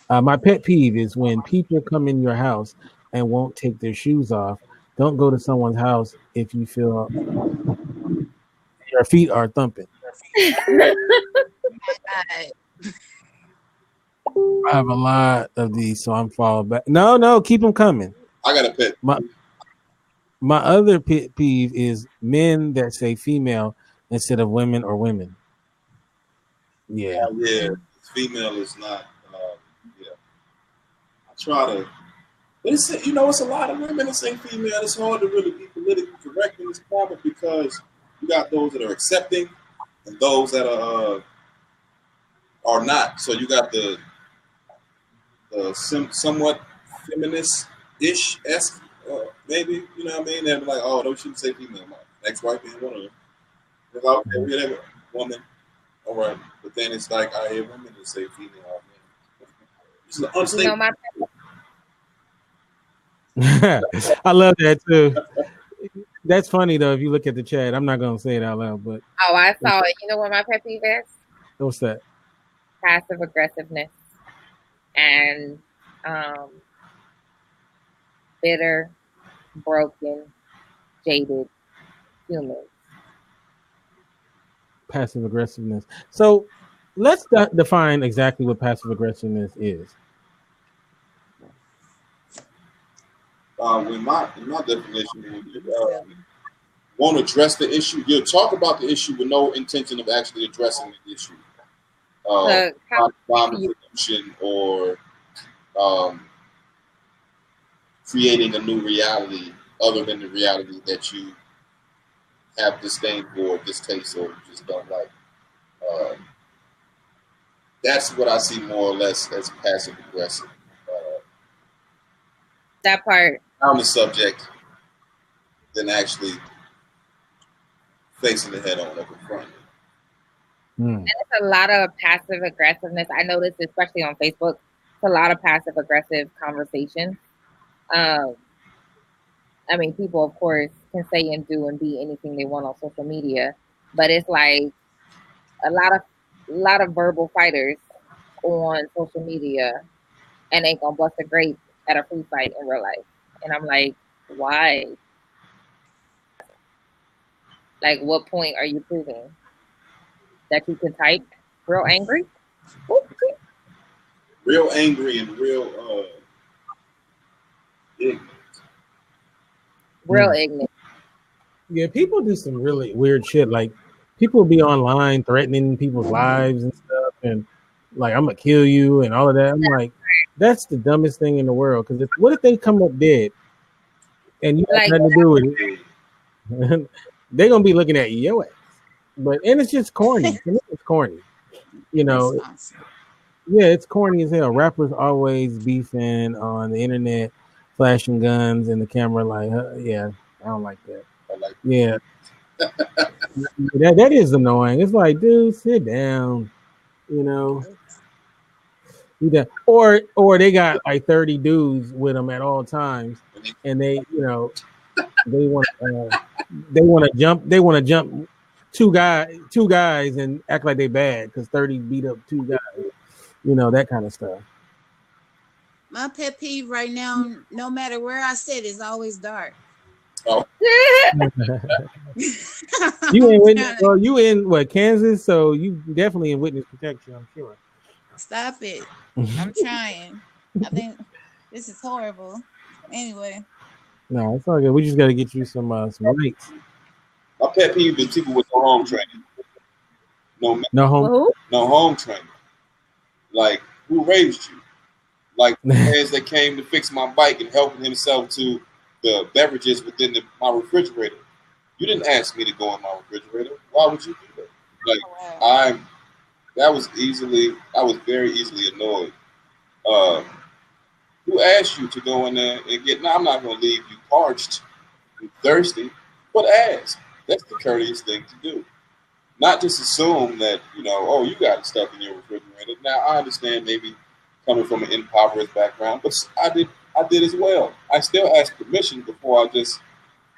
My pet peeve is when people come in your house and won't take their shoes off. Don't go to someone's house if you feel your feet are thumping. I have a lot of these, so I'm falling back. No, keep them coming. I got a pet. My other pet peeve is men that say female instead of women or women. Yeah. Yeah. Female is not. Yeah. I try to. But it's a lot of women that say female. It's hard to really be politically correct in this climate because you got those that are accepting and those that are not. So you got the somewhat feminist-ish esque, maybe, you know what I mean? They're like, oh, don't you say female? My ex-wife being one of them. They're like, okay, we have a woman, all right. But then it's like, I hear women that say female. It's an unstable. I love that too. That's funny though. If you look at the chat, I'm not gonna say it out loud, but I saw it. You know what my pet peeve is? What's that? Passive aggressiveness and bitter, broken, jaded humans. Passive aggressiveness. So let's define exactly what passive aggressiveness is. In my definition, when you won't address the issue, you'll talk about the issue with no intention of actually addressing the issue. Solution or creating a new reality other than the reality that you have disdain for, distaste, or just don't like. That's what I see more or less as passive aggressive. That part. On the subject than actually facing the head on or confronting. And it's a lot of passive aggressiveness. I noticed, especially on Facebook, it's a lot of passive aggressive conversations. I mean, people, of course, can say and do and be anything they want on social media, but it's like a lot of verbal fighters on social media and ain't gonna bust a grape at a free fight in real life. And I'm like, why? Like, what point are you proving? That you can type real angry? Real angry and real ignorant. Real ignorant. Yeah, people do some really weird shit. Like, people be online threatening people's lives and stuff, and like, I'm gonna kill you and all of that. I'm like, that's the dumbest thing in the world. Because what if they come up dead and you have nothing to do with it? They're gonna be looking at your ass. And it's just corny. It's corny. Yeah, it's corny as hell. Rappers always beefing on the internet, flashing guns in the camera. Like, yeah, I don't like that. Yeah, That is annoying. It's like, dude, sit down. You know, or they got like 30 dudes with them at all times, and they want they want to jump two guys and act like they bad because 30 beat up two guys. That kind of stuff. My pet peeve right now, no matter where I sit, is always dark. Oh. You in what, Kansas? So you definitely in witness protection, I'm sure. Stop it. I'm trying. I think this is horrible. Anyway. No, it's all good. We just got to get you some lights. My pet peeve is people with no home training. No home training. Like, who raised you? Like, the man that came to fix my bike and helping himself to the beverages within my refrigerator. You didn't ask me to go in my refrigerator. Why would you do that? Like, I was very easily annoyed. Who asked you to go in there and get? Now, I'm not going to leave you parched and thirsty, but ask. That's the courteous thing to do. Not just assume that, oh, you got stuff in your refrigerator. Now, I understand maybe coming from an impoverished background, but I did as well. I still ask permission before I just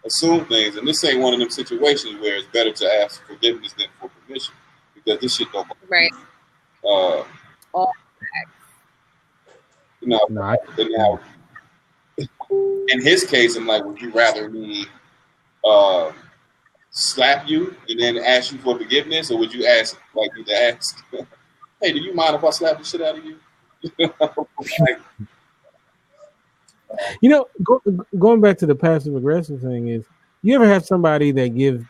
assume things. And this ain't one of them situations where it's better to ask forgiveness than for permission, because this shit don't. Right. Now, in his case, I'm like, would you rather me slap you and then ask you for forgiveness, or would you ask hey, do you mind if I slap the shit out of you? Going back to the passive aggressive thing, is you ever have somebody that gives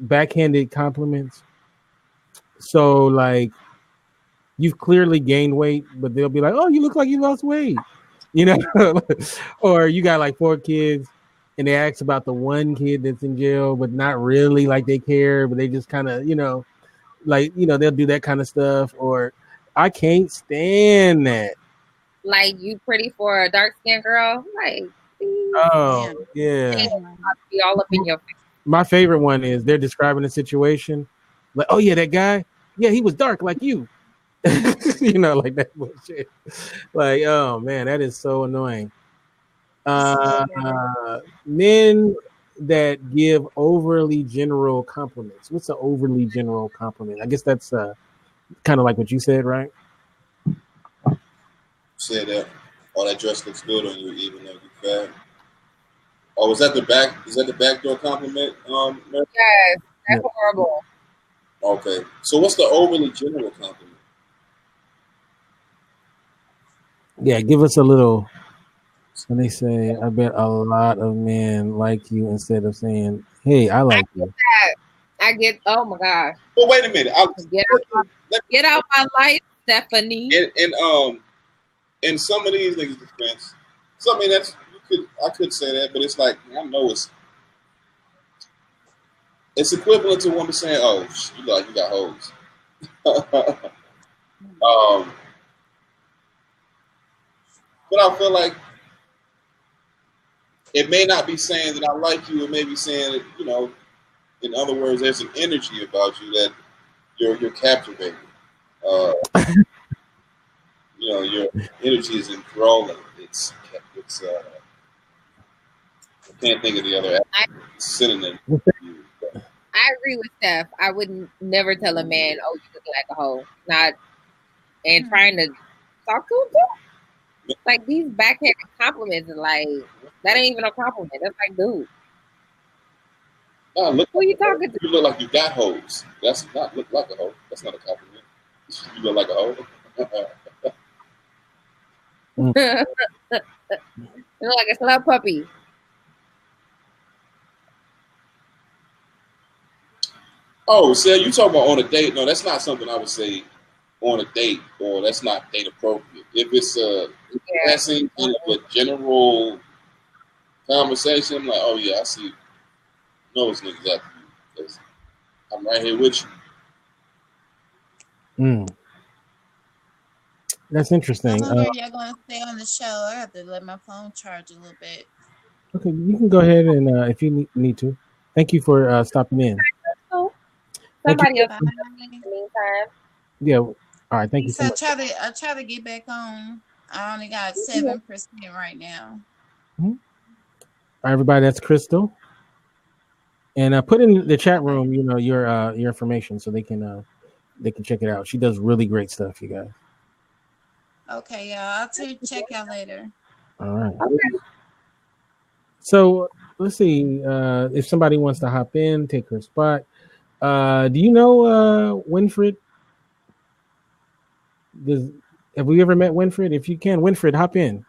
backhanded compliments? So like, you've clearly gained weight, but they'll be like, "Oh, you look like you lost weight," or you got like 4 kids, and they ask about the one kid that's in jail, but not really like they care, but they just kind of, they'll do that kind of stuff. Or I can't stand that. Like, you pretty for a dark skinned girl? Like, oh yeah, be all up in your face. My favorite one is they're describing a situation like, "Oh yeah, that guy, yeah, he was dark like you." Like that bullshit. Like, oh man, that is so annoying. Men that give overly general compliments. What's an overly general compliment? I guess that's kind of like what you said, right? Say that, oh, that dress looks good on you, even though you're fat. Oh, is that the backdoor compliment? Yes, that's horrible. Okay, so what's the overly general compliment? Yeah, give us a little. When they say, "I bet a lot of men like you," instead of saying, "Hey, I like you." I get. Oh my gosh. Well, wait a minute. Get out my life, Stephanie. In some of these niggas' defense, so I mean I could say that, but it's like, I know it's equivalent to women saying, "Oh, you got hoes." But I feel like it may not be saying that I like you. It may be saying that, in other words, there's an energy about you that you're captivating. Your energy is enthralling. It's I can't think of the other synonym. I agree with Steph. I would never tell a man, "Oh, you look like a hoe," and trying to talk to him too. Like, these backhanded compliments are like, that ain't even a compliment. That's like, dude. Who you talking to? You look like you got hoes. That's not look like a hoe. That's not a compliment. You look like a hoe. You look like a slut puppy. Oh, so you talking about on a date? No, that's not something I would say on a date, or that's not date appropriate. If it's passing kind of a general conversation, I'm like, oh yeah, I see those niggas after you, because I'm right here with you. That's interesting. How long are y'all going to stay on the show? I have to let my phone charge a little bit. Okay, you can go ahead and if you need to. Thank you for stopping in. So Thank you. somebody else Bye. in the meantime. Yeah. All right. Thank you Lisa, so much. I try to get back on. I only got 7% right now. All right, everybody. That's Crystal. And put in the chat room, your information so they can check it out. She does really great stuff, you guys. Okay, y'all. I'll check y'all later. All right. Okay. So let's see if somebody wants to hop in, take her spot. Do you know Winfred? Have we ever met Winfred? If you can, Winfred, hop in.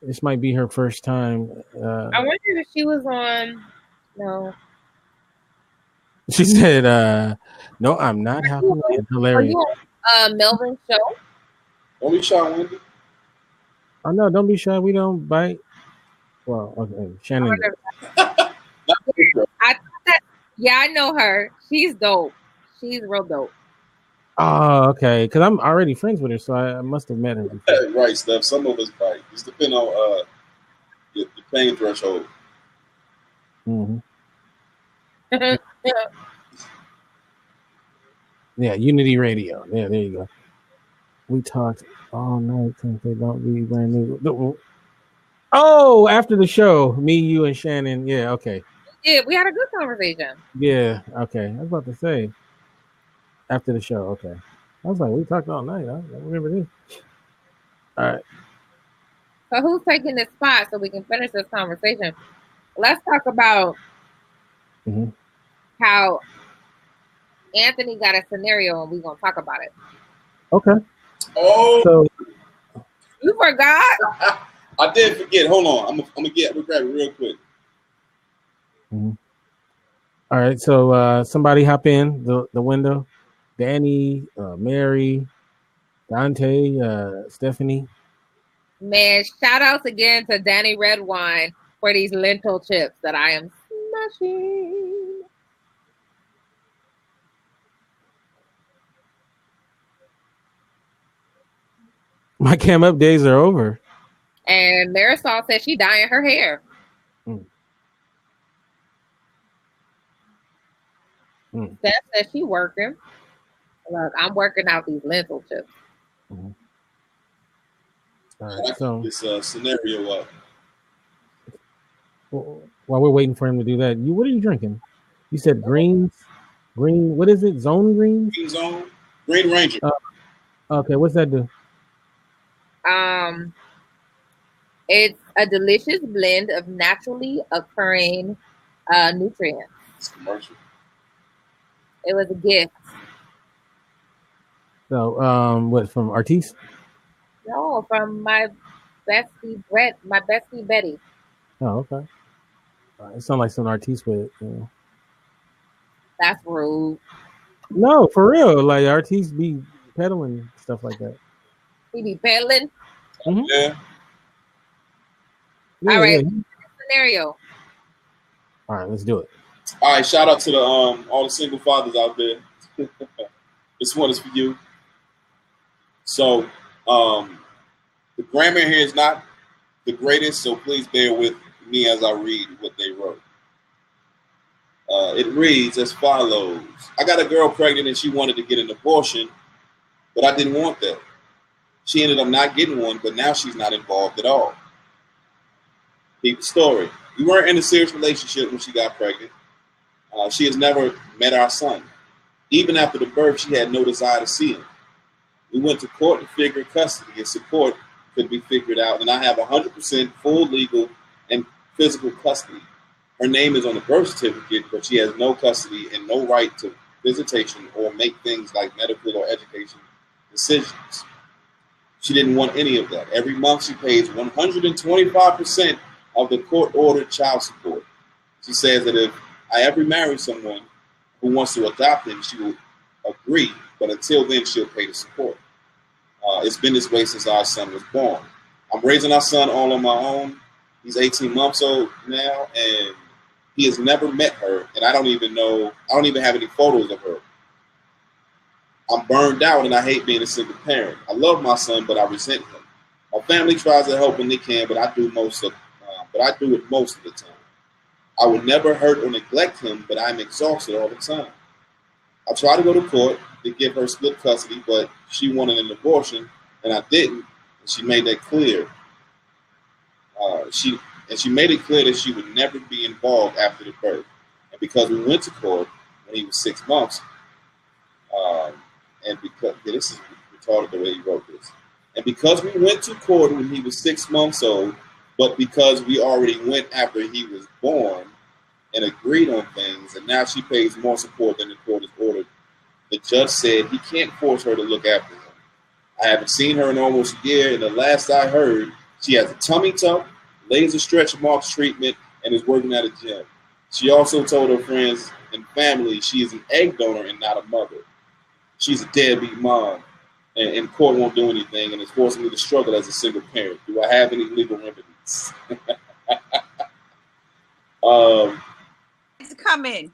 This might be her first time. I wonder if she was on. No. She said, "No, I'm not hopping in." Are Hilarious. you on Melvin's show? Don't be shy, Wendy. Oh no, don't be shy. We don't bite. Well, okay, Shannon. I know her. She's dope. She's real dope. Oh, okay. Because I'm already friends with her, so I must have met her before. Right, Steph. Some of us bite. Just depend on your pain threshold. Mm-hmm. Yeah, Unity Radio. Yeah, there you go. We talked all night since they don't be brand new. Oh, after the show, me, you, and Shannon. Yeah, okay. Yeah, we had a good conversation. Yeah, okay. I was about to say after the show. Okay, I was like, we talked all night. I remember this. All right. So who's taking this spot so we can finish this conversation? Let's talk about how Anthony got a scenario, and we're gonna talk about it. Okay. Oh, so you forgot? I did forget. Hold on. I'm gonna grab it real quick. Mm-hmm. All right. So somebody hop in the window. Danny, Mary, Dante, Stephanie. Man, shout outs again to Danny Redwine for these lentil chips that I am smashing. My cam up days are over. And Marisol said she dyeing her hair. Steph said she working. Look, I'm working out these lentil chips. All right, so this scenario up. While we're waiting for him to do that, what are you drinking? You said green. What is it? Zone Green? Green Zone. Green Ranger. Okay, what's that do? It's a delicious blend of naturally occurring nutrients. It's commercial. It was a gift. So, what, from Artis? No, from my bestie Betty. Oh, okay. It sounds like some Artis with it. That's rude. No, for real. Like Artis be peddling stuff like that. He be peddling. Mm-hmm. Yeah. All right. Yeah. Scenario. All right, let's do it. All right, shout out to the all the single fathers out there. This one is for you. So, the grammar here is not the greatest, so please bear with me as I read what they wrote. It reads as follows. I got a girl pregnant and she wanted to get an abortion, but I didn't want that. She ended up not getting one, but now she's not involved at all. Keep the story. We weren't in a serious relationship when she got pregnant. She has never met our son. Even after the birth, she had no desire to see him. We went to court to figure custody and support could be figured out, and I have 100% full legal and physical custody. Her name is on the birth certificate, but she has no custody and no right to visitation or make things like medical or education decisions. She didn't want any of that. Every month she pays 125% of the court-ordered child support. She says that if I ever marry someone who wants to adopt him, she will agree, but until then, she'll pay the support. It's been this way since our son was born. I'm raising our son all on my own. He's 18 months old now, and he has never met her, and I don't even have any photos of her. I'm burned out, and I hate being a single parent. I love my son, but I resent him. My family tries to help when they can, but I do it most of the time. I would never hurt or neglect him, but I'm exhausted all the time. I tried to go to court to give her split custody, but she wanted an abortion, and I didn't. And she made that clear. She made it clear that she would never be involved after the birth. And because we went to court when he was 6 months, and because this is retarded the way he wrote this. And because we went to court when he was 6 months old, but because we already went after he was born and agreed on things, and now she pays more support than the court has ordered, the judge said he can't force her to look after him. I haven't seen her in almost a year, and the last I heard, she has a tummy tuck, laser stretch marks treatment, and is working at a gym. She also told her friends and family she is an egg donor and not a mother. She's a deadbeat mom, and court won't do anything, and it's forcing me to struggle as a single parent. Do I have any legal remedies? It's coming.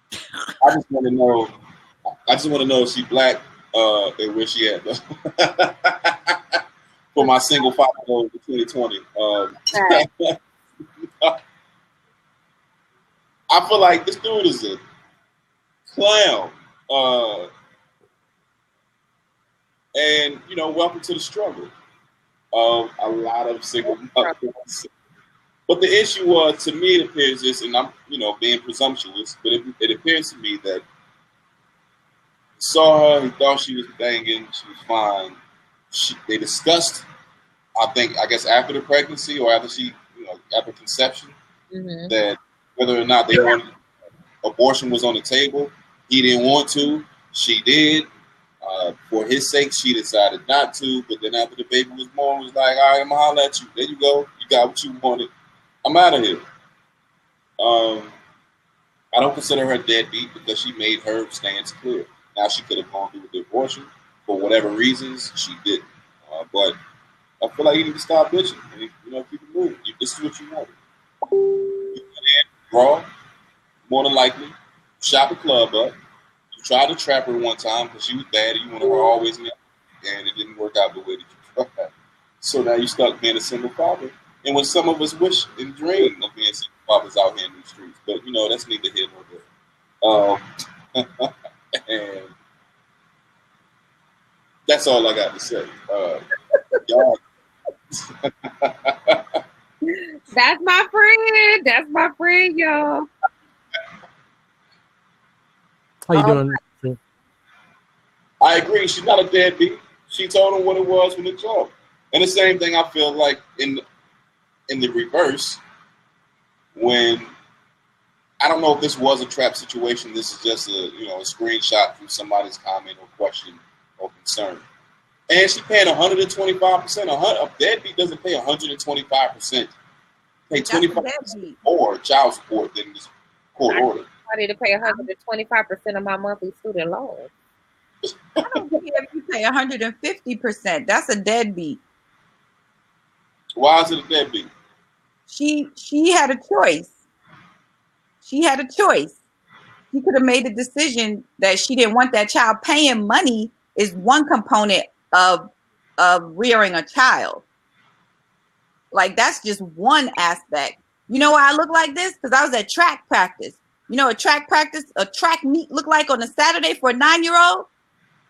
I just want to know if she's black and where she at. For my single father in 2020. I feel like this dude is a clown. And, welcome to the struggle of a lot of single mothers. But the issue was, to me, it appears this, and I'm, being presumptuous, but it appears to me that he saw her, he thought she was banging, she was fine. They discussed, I guess after the pregnancy or after after conception, that whether or not they wanted, abortion was on the table. He didn't want to, she did. For his sake, she decided not to, but then after the baby was born, was like, all right, I'm gonna holler at you. There you go. You got what you wanted. I'm out of here. I don't consider her deadbeat because she made her stance clear. Now, she could have gone through with the abortion for whatever reasons. She didn't. But I feel like you need to stop bitching and keep it moving. This is what you wanted. You went in raw, more than likely, shot the club up. You tried to trap her one time because she was bad and you wanted her always in, and it didn't work out the way that you tried. So now you stuck being a single father. And when some of us wish and dream of being single fathers out here in these streets, but that's neither here nor there. And that's all I got to say. Y'all. That's my friend. That's my friend, y'all. How you doing? I agree. She's not a deadbeat. She told him what it was from the jump. And the same thing I feel like in the reverse, when I don't know if this was a trap situation. This is just a screenshot from somebody's comment or question or concern. And she paying 125%. A deadbeat doesn't pay 125%. Pay 25% more child support than this court order. I need to pay 125% of my monthly student loan. I don't care if you pay 150%. That's a deadbeat. Why is it a deadbeat? She had a choice. She had a choice. She could have made a decision that she didn't want that child. Paying money is one component of rearing a child. Like, that's just one aspect. You know why I look like this? Because I was at track practice. A track meet look like on a Saturday for a 9-year-old?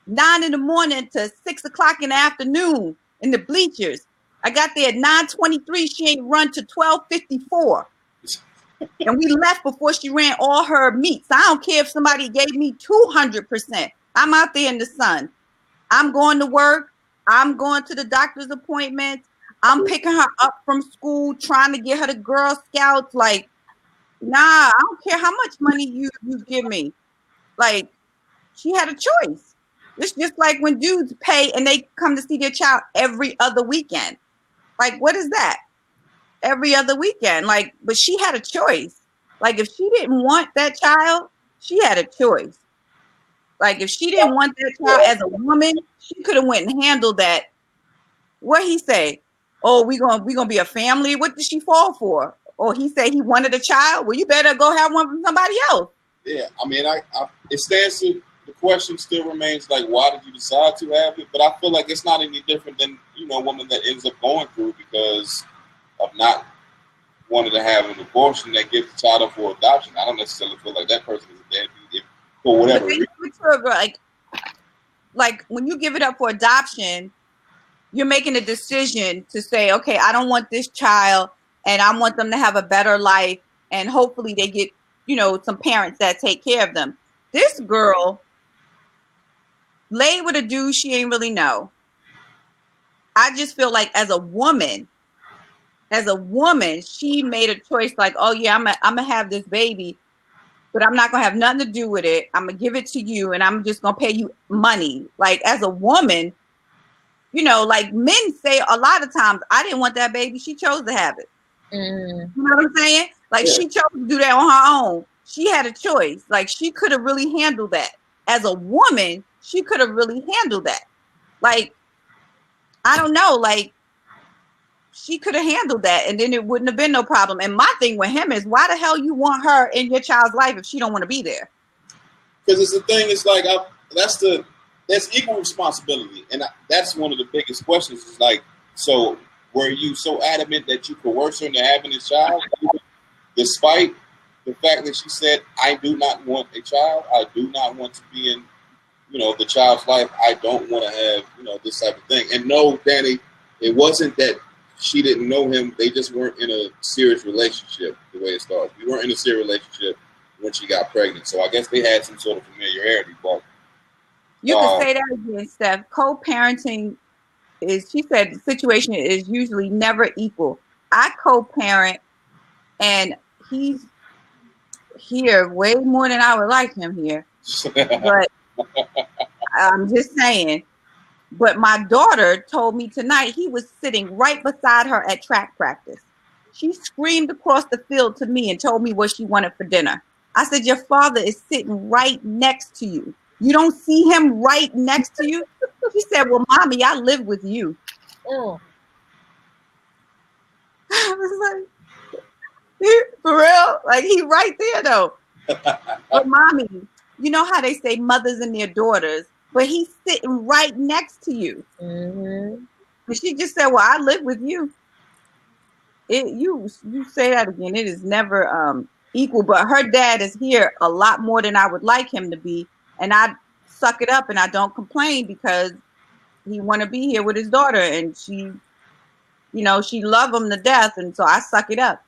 9 in the morning to 6 o'clock in the afternoon in the bleachers. I got there at 9:23. She ain't run to 12:54. And we left before she ran all her meets. I don't care if somebody gave me 200%. I'm out there in the sun. I'm going to work. I'm going to the doctor's appointments. I'm picking her up from school, trying to get her to Girl Scouts. Like, nah, I don't care how much money you give me. Like, she had a choice. It's just like when dudes pay and they come to see their child every other weekend. Like, what is that? Every other weekend. Like, but she had a choice. Like, if she didn't want that child, she had a choice. Like, if she didn't want that child as a woman, she could have went and handled that. What he say? Oh, we gonna be a family. What did she fall for? Or he said he wanted a child. Well, you better go have one from somebody else. Yeah, I mean, it stands to the question still remains, like, why did you decide to have it? But I feel like it's not any different than a woman that ends up going through because of not wanted to have an abortion that gives the child up for adoption. I don't necessarily feel like that person is a deadbeat for whatever reason. Like when you give it up for adoption, you're making a decision to say, okay, I don't want this child and I want them to have a better life. And hopefully they get, some parents that take care of them. This girl laid with a dude she ain't really know. I just feel like as a woman, she made a choice like, oh yeah, I'm gonna have this baby, but I'm not gonna have nothing to do with it. I'm gonna give it to you and I'm just gonna pay you money. Like as a woman, like men say a lot of times, I didn't want that baby. She chose to have it. You know what I'm saying? Like she chose to do that on her own. She had a choice. Like she could have really handled that. As a woman, she could have really handled that. Like, I don't know, like she could have handled that and then it wouldn't have been no problem. And my thing with him is why the hell you want her in your child's life if she don't want to be there? Because it's the thing, it's like, that's equal responsibility. And that's one of the biggest questions is like, so were you so adamant that you coerced her into having a child? Despite the fact that she said, I do not want a child. I do not want to be in, the child's life. I don't want to have, this type of thing. And no, Danny, it wasn't that she didn't know him. They just weren't in a serious relationship the way it started. We weren't in a serious relationship when she got pregnant. So I guess they had some sort of familiarity. But you can say that again, Steph. Co-parenting she said the situation is usually never equal. I co-parent and he's here way more than I would like him here. But I'm just saying. But my daughter told me tonight he was sitting right beside her at track practice. She screamed across the field to me and told me what she wanted for dinner. I said, your father is sitting right next to you. You don't see him right next to you? She said, well, mommy, I live with you. I was like, for real? Like, he right there, though. But mommy, you know how they say mothers and their daughters, but he's sitting right next to you. And she just said, well, I live with you. You say that again. It is never equal, but her dad is here a lot more than I would like him to be. And I suck it up and I don't complain because he want to be here with his daughter and she, she love him to death. And so I suck it up.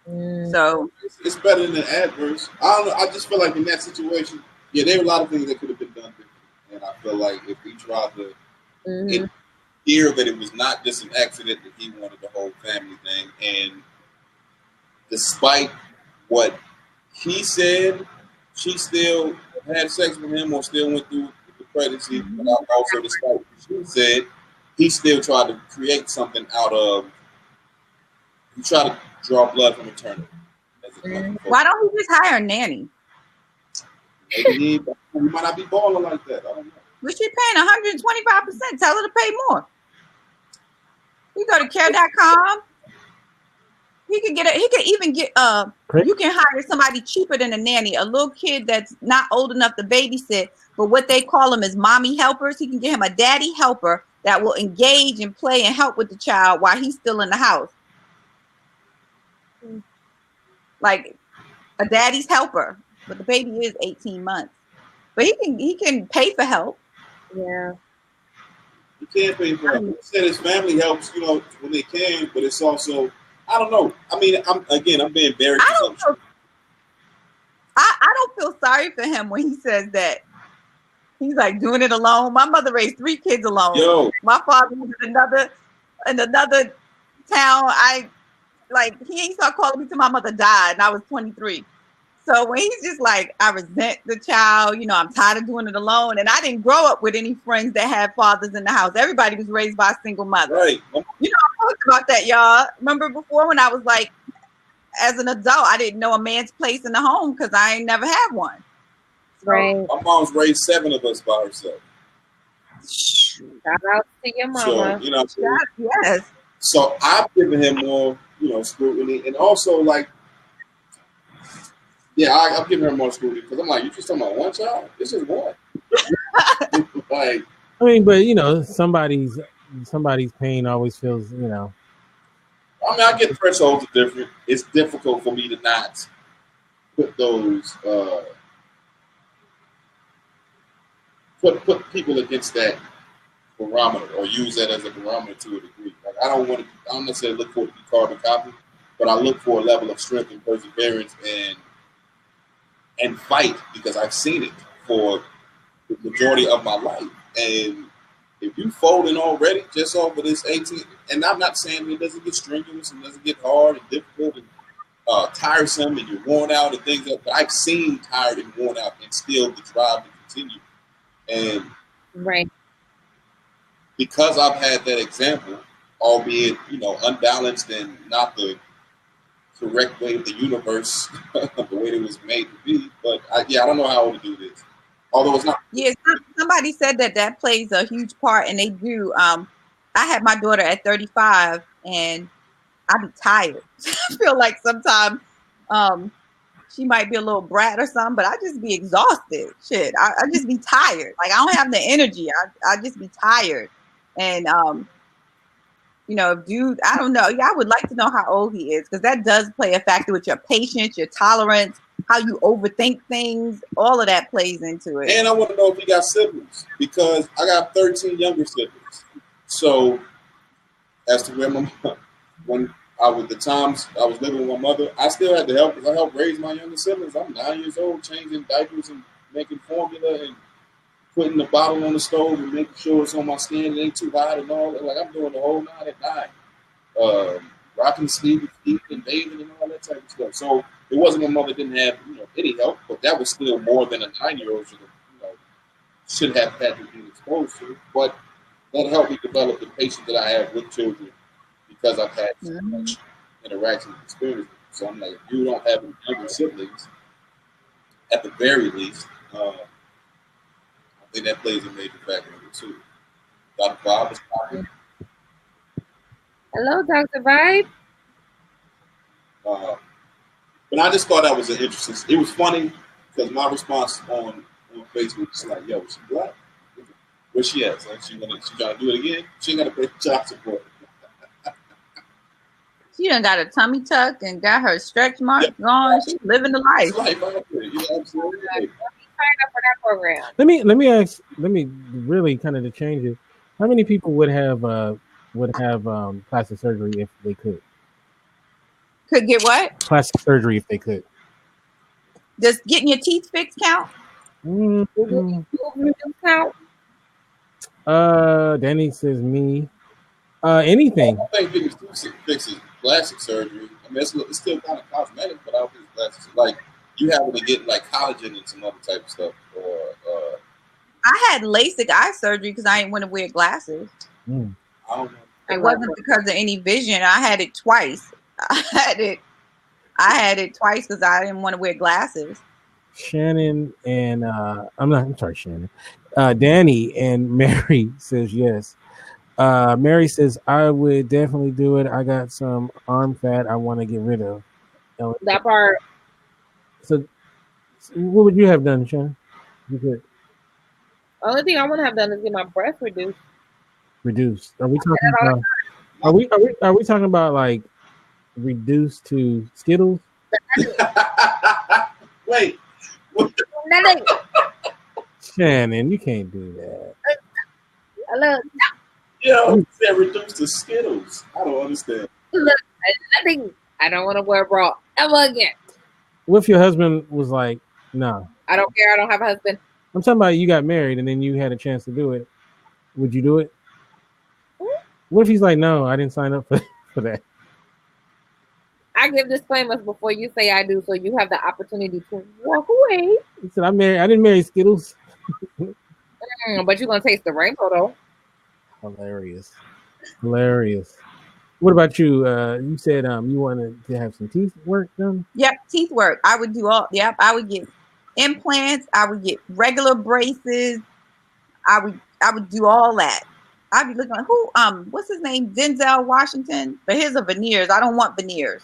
So it's better than adverse. I don't know. I just feel like in that situation, there were a lot of things that could have been done differently. And I feel like if he tried to hear that it was not just an accident, that he wanted the whole family thing. And despite what he said, she still had sex with him or still went through the pregnancy. But also, despite what she said, he still tried to create something out of. He tried to draw blood from eternity. Why don't he just hire a nanny? Maybe he might not be balling like that. I don't know. But she's paying 125%. Tell her to pay more. You go to care.com. He can even get you can hire somebody cheaper than a nanny, a little kid that's not old enough to babysit, but what they call them is mommy helpers. He can get him a daddy helper that will engage and play and help with the child while he's still in the house. Like a daddy's helper, but the baby is 18 months. But he can pay for help. Yeah. He can't pay for help. He said his family helps, when they can, but it's also, I don't know. I mean, I'm being very presumptuous. I don't feel sorry for him when he says that. He's like doing it alone. My mother raised 3 kids alone. Yo. My father was in another town. He ain't start calling me till my mother died and I was 23. So when he's just like, I resent the child, I'm tired of doing it alone. And I didn't grow up with any friends that had fathers in the house. Everybody was raised by a single mother. Right. I talked about that, y'all. Remember before when I was like, as an adult, I didn't know a man's place in the home because I ain't never had one. So, right. My mom's raised 7 of us by herself. Shout out to your mama. So, yes. So I've given him more, scrutiny. And also, I've given her more scrutiny because I'm like, you just talking about one child? This is one. I mean, but somebody's pain always feels, I mean, I get thresholds are different. It's difficult for me to not put those put people against that barometer or use that as a barometer to a degree. Like I don't necessarily look for it to be carbon copy, but I look for a level of strength and perseverance and fight because I've seen it for the majority of my life. And if you folding already just over this 18, and I'm not saying it doesn't get strenuous and doesn't get hard and difficult and tiresome and you're worn out and things like that, but I've seen tired and worn out and still the drive to continue. And Right. because I've had that example, albeit, unbalanced and not the correct way of the universe, the way it was made to be. But I don't know how to do this. Although it's not. Yeah, somebody said that plays a huge part, and they do. I had my daughter at 35, and I be tired. I feel like sometimes she might be a little brat or something, but I just be exhausted. Shit, I just be tired. Like I don't have the energy. I just be tired. And dude, I don't know. Yeah, I would like to know how old he is because that does play a factor with your patience, your tolerance, how you overthink things. All of that plays into it. And I want to know if he got siblings because I got 13 younger siblings. So as to where when the times I was living with my mother, I still had to help because I helped raise my younger siblings. I'm 9 years old, changing diapers and making formula and putting the bottle on the stove and making sure it's on my skin, it ain't too hot and all that. Like I'm doing the whole 9 at 9. Rocking sleep and bathing and all that type of stuff. So it wasn't my mother didn't have any help, but that was still more than a 9-year-old should have had to be exposed to. But that helped me develop the patience that I have with children because I've had so much interaction and experience. So I'm like, if you don't have any younger siblings, at the very least, I think that plays a major factor in it too. Dr. Bob is talking. Hello, Dr. Vibe. But I just thought that was an interesting. It was funny because my response on Facebook was like, "Yo, she black? Where she at? Like, she trying to do it again? She ain't got to pay child support." She done got a tummy tuck and got her stretch marks gone. She's living the life. It's life out there. Absolutely. Sign up for that program. Let me ask. Let me really kind of to change it. How many people would have plastic surgery if they could? Could get what? Plastic surgery if they could. Does getting your teeth fixed count? Count? Danny says me. Anything. I think getting teeth fixed is plastic surgery. I mean, it's still kind of cosmetic, but I don't think it's plastic. Like you having to get like collagen and some other type of stuff, or I had LASIK eye surgery because I didn't want to wear glasses. I don't know. It wasn't because of any vision. I had it twice. I had it twice because I didn't want to wear glasses. Shannon and I'm sorry, Shannon. Danny and Mary says yes. Mary says I would definitely do it. I got some arm fat I want to get rid of. That part. So what would you have done, Shannon? You could. Only thing I want to have done is get my breath reduced. Reduced. Are we talking about? Are we talking about like reduced to Skittles? Wait. Nothing. Shannon, you can't do that. Look, Yo, you said reduced to Skittles. I don't understand. look, nothing. I don't want to wear a bra ever again. What if your husband was like, no? I don't care. I don't have a husband. I'm talking about you got married and then you had a chance to do it. Would you do it? What if he's like, no, I didn't sign up for that? I give disclaimers before you say I do, so you have the opportunity to walk away. He said, I didn't marry Skittles. But you're gonna taste the rainbow though. Hilarious. What about you? You said you wanted to have some teeth work done? Yep, teeth work. I would do all. Yep, I would get implants. I would get regular braces. I would do all that. I'd be looking like what's his name? Denzel Washington. But his are veneers. I don't want veneers.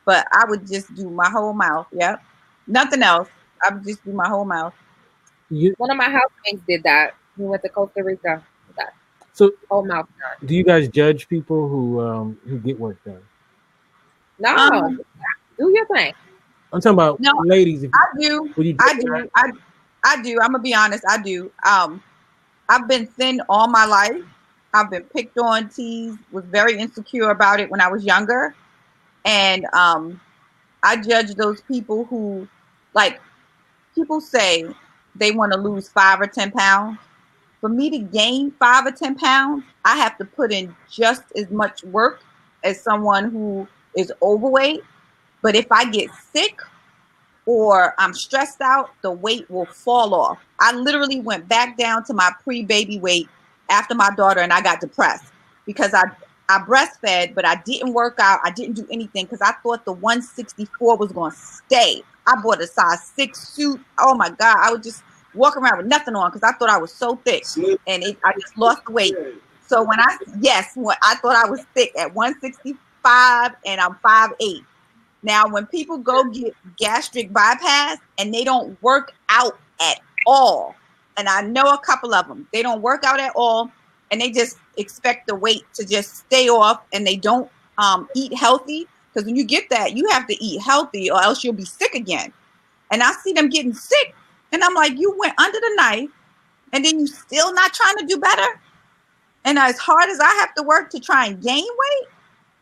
But I would just do my whole mouth. Yep. Nothing else. I would just do my whole mouth. One of my housemates did that. He went to Costa Rica. So whole mouth. Do you guys judge people who get work done? No, do your thing. I'm talking about No, ladies. If I do. would you I do. I do. I'm gonna be honest. I do. I've been thin all my life. I've been picked on, teased, was very insecure about it when I was younger, and I judge those people who, like, people say they want to lose 5 or 10 pounds. For me to gain 5 or 10 pounds, I have to put in just as much work as someone who is overweight. But if I get sick or I'm stressed out, the weight will fall off. I literally went back down to my pre-baby weight after my daughter, and I got depressed because I breastfed, but I didn't work out. I didn't do anything because I thought the 164 was going to stay. I bought a size 6 suit. Oh my God. I would just walk around with nothing on because I thought I was so thick, and I just lost the weight. So when I thought I was thick at 165 and I'm 5'8". Now, when people go get gastric bypass and they don't work out at all, and I know a couple of them, they don't work out at all, and they just expect the weight to just stay off, and they don't eat healthy, because when you get that, you have to eat healthy or else you'll be sick again. And I see them getting sick, and I'm like, you went under the knife, and then you still not trying to do better? And as hard as I have to work to try and gain weight,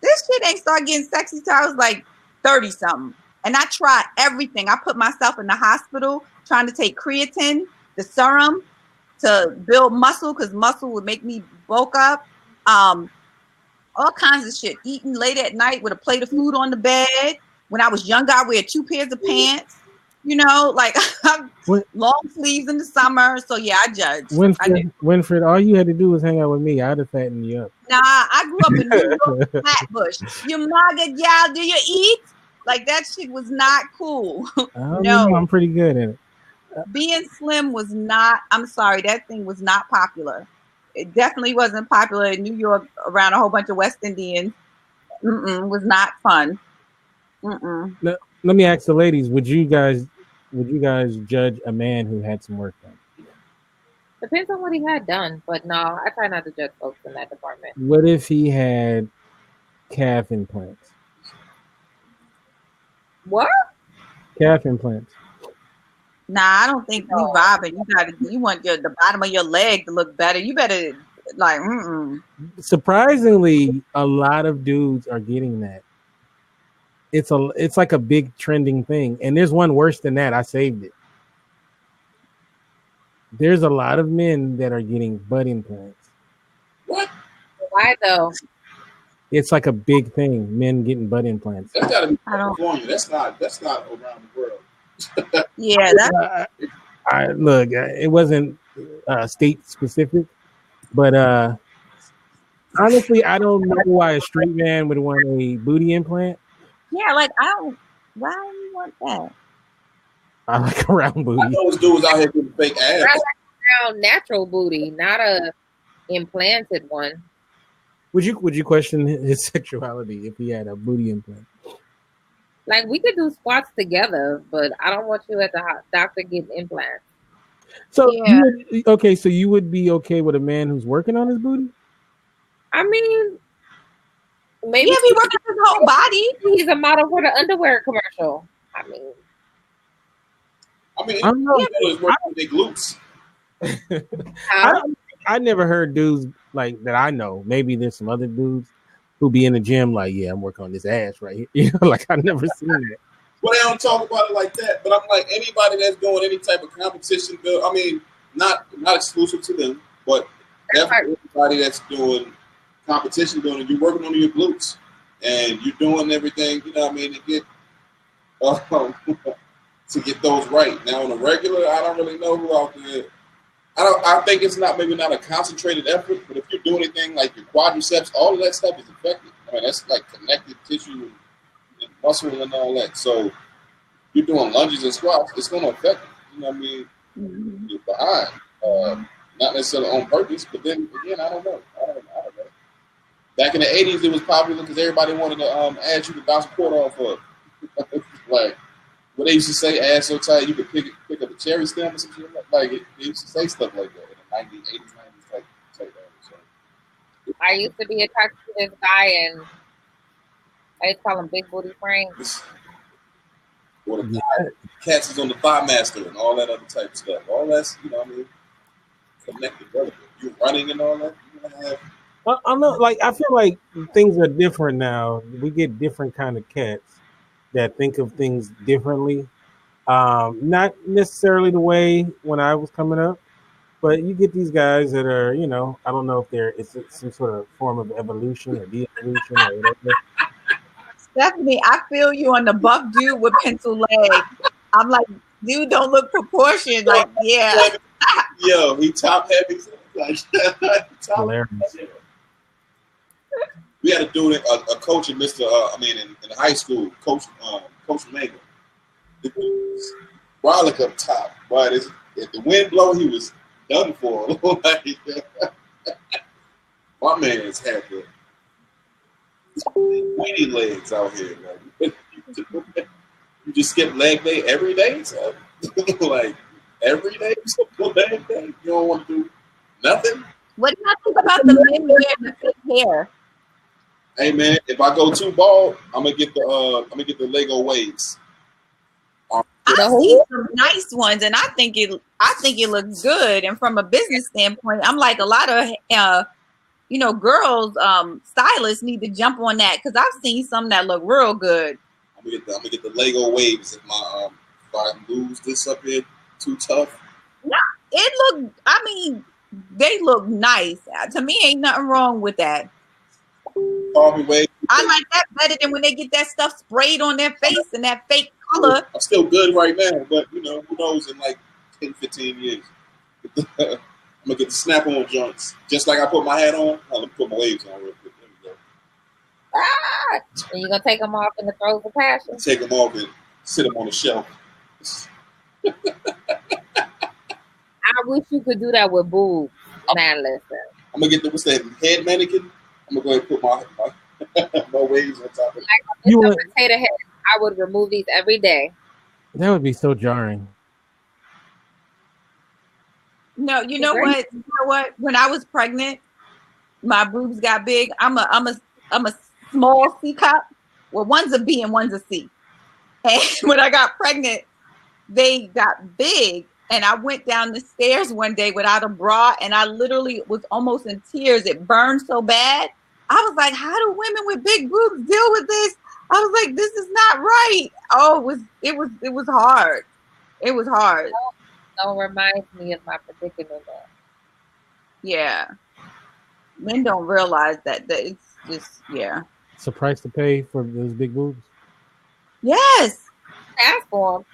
this shit ain't start getting sexy till I was like 30 something. And I tried everything. I put myself in the hospital trying to take creatine, the serum, to build muscle, because muscle would make me bulk up. All kinds of shit. Eating late at night with a plate of food on the bed. When I was younger, I wear 2 pairs of pants. You know, like long sleeves in the summer. So yeah, I judge. Winfred, all you had to do was hang out with me. I'd have fattened you up. Nah, I grew up in New York, Flatbush. You maga gal, do you eat? Like, that shit was not cool. No, I'm pretty good at it. Being slim was not. I'm sorry, that thing was not popular. It definitely wasn't popular in New York around a whole bunch of West Indians. Was not fun. Now, let me ask the ladies: Would you guys judge a man who had some work done? Depends on what he had done, but no, I try not to judge folks in that department. What if he had calf implants? What? Calf implants. Nah, I don't think you Robin. You want the bottom of your leg to look better. You better like. Surprisingly, a lot of dudes are getting that. It's like a big trending thing, and there's one worse than that. I saved it. There's a lot of men that are getting butt implants. What? Why though? It's like a big thing. Men getting butt implants. That's gotta be California. That's not around the world. Yeah, look. It wasn't state specific, but honestly, I don't know why a straight man would want a booty implant. Yeah, like why do you want that? I like a round booty. I know those dudes out here with fake ass. I like a round natural booty, not a implanted one. Would you question his sexuality if he had a booty implant? Like, we could do squats together, but I don't want you at the doctor getting implants. So so you would be okay with a man who's working on his booty? I mean, maybe he working his whole body. He's a model for the underwear commercial. I don't know. He's working with their glutes. I never heard dudes like that. I know. Maybe there's some other dudes who be in the gym like, yeah, I'm working on this ass right here. You know, like I've never seen it. Well, they don't talk about it like that. But I'm like, anybody that's doing any type of competition, I mean, not exclusive to them, but definitely everybody that's doing competition, you're working on your glutes and you're doing everything, you know what I mean, to get those right. Now, on a regular, I don't really know who out there. I think it's not a concentrated effort, but if you're doing anything like your quadriceps, all of that stuff is effective. I mean, that's like connective tissue and muscle and all that. So you're doing lunges and squats, it's going to affect you. You know what I mean? Mm-hmm. You're behind. Not necessarily on purpose, but then again, I don't know. Back in the 80s, it was popular because everybody wanted to ask you to bounce a quarter off of. Like, what they used to say, ass so tight you could pick up a cherry stem or something like it. They used to say stuff like that in the 90s, 80s, 90s, like that. So. I used to be attracted to this guy, and I just call them big booty Franks. Or the cats is on the Thigh Master and all that other type of stuff. All that's, what I mean, connected relevant. You're running and all that. You're gonna have. I'm not like I feel like things are different now. We get different kind of cats that think of things differently. Not necessarily the way when I was coming up, but you get these guys that are, I don't know if it's some sort of form of evolution or de-evolution or whatever. Stephanie, I feel you on the buff dude with pencil legs. I'm like, dude, don't look proportioned. Like, yeah. Yo, he top heavy. Hilarious. We had a dude, a coach in in high school, Coach Manga. The dude was brolic up top, but if the wind blow, he was done for. My man's had the weedy legs out here. Like, you just skip leg day every day, so like every day, leg day. You don't want to do nothing. What do you think about the men wearing the fake hair? Hey man, if I go too bald, I'm gonna get the Lego waves. I see some nice ones, and I think it looks good. And from a business standpoint, I'm like a lot of girls stylists need to jump on that because I've seen some that look real good. I'm gonna get the Lego waves if I lose this up here too tough. No, they look nice. To me, ain't nothing wrong with that. Wave. I like that better than when they get that stuff sprayed on their face and that fake color. I'm still good right now, but who knows in like 10, 15 years. I'm gonna get the snap-on joints. Just like I put my hat on, I'm gonna put my waves on real quick. There we go. And you're gonna take them off in the throes of passion. Take them off and sit them on the shelf. I wish you could do that with boobs. Man, listen. I'm gonna get what's that head mannequin? I'm gonna go ahead and put my waves on top of it. Like a potato head, I would remove these every day. That would be so jarring. No, you know what? When I was pregnant, my boobs got big. I'm a small C cup. Well, one's a B and one's a C. And when I got pregnant, they got big. And I went down the stairs one day without a bra, and I literally was almost in tears. It burned so bad. I was like, how do women with big boobs deal with this? I was like, this is not right. Oh, it was hard. It was hard. Don't remind me of my predicament. Yeah. Men don't realize that it's just, yeah. It's a price to pay for those big boobs? Yes. Ask for them.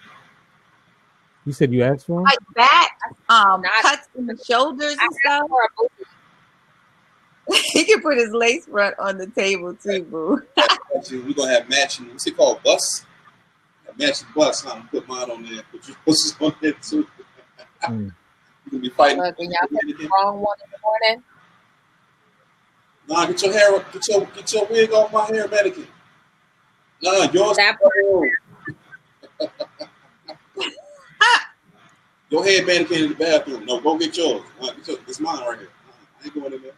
You said you asked for them? Like back, cuts in the shoulders and stuff. He can put his lace front on the table too, boo. We're gonna have matching. What's it called? Bus? A matching bus. I'm gonna put mine on there. Put yours on there too. You can be fighting. Look, when y'all take the wrong one in the morning. Nah, get your hair up. Get your wig off my hair, mannequin. Nah, yours. Your head mannequin in the bathroom. No, go get yours. It's mine right here. I ain't going in there.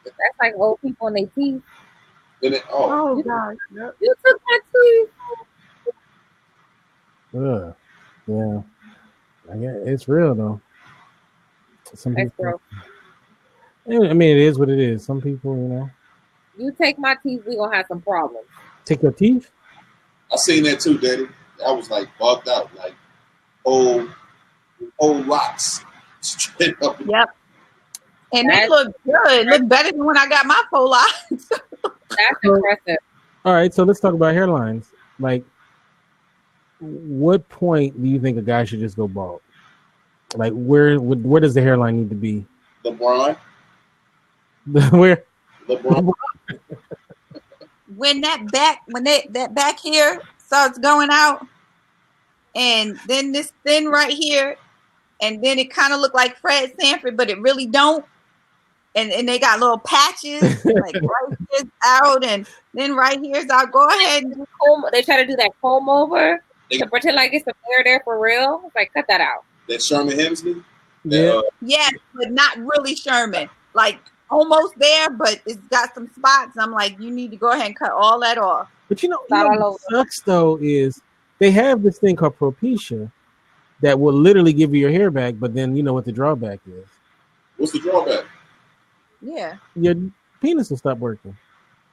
That's like old people and their teeth. Oh gosh. You took my teeth. Yeah. I guess it's real though. Some people, I mean, it is what it is. Some people, You take my teeth, we gonna have some problems. Take your teeth? I seen that too, Daddy. I was like bugged out, like old locks straight up. Yep. And they look good. Look better than when I got my full lines. That's impressive. All right, so let's talk about hairlines. Like, what point do you think a guy should just go bald? Like, where does the hairline need to be? LeBron. Where? LeBron. When that back hair starts going out, and then this thin right here, and then it kind of look like Fred Sanford, but it really don't. And they got little patches, like right here's out, and then right here's out. Go ahead. They try to do that comb over to pretend like it's a hair there for real. It's like, cut that out. That Sherman Hemsley? Yeah. Yes, but not really Sherman. Like almost there, but it's got some spots. I'm like, you need to go ahead and cut all that off. But you know what sucks though is they have this thing called Propecia that will literally give you your hair back, but then you know what the drawback is. What's the drawback? Yeah. Your penis will stop working.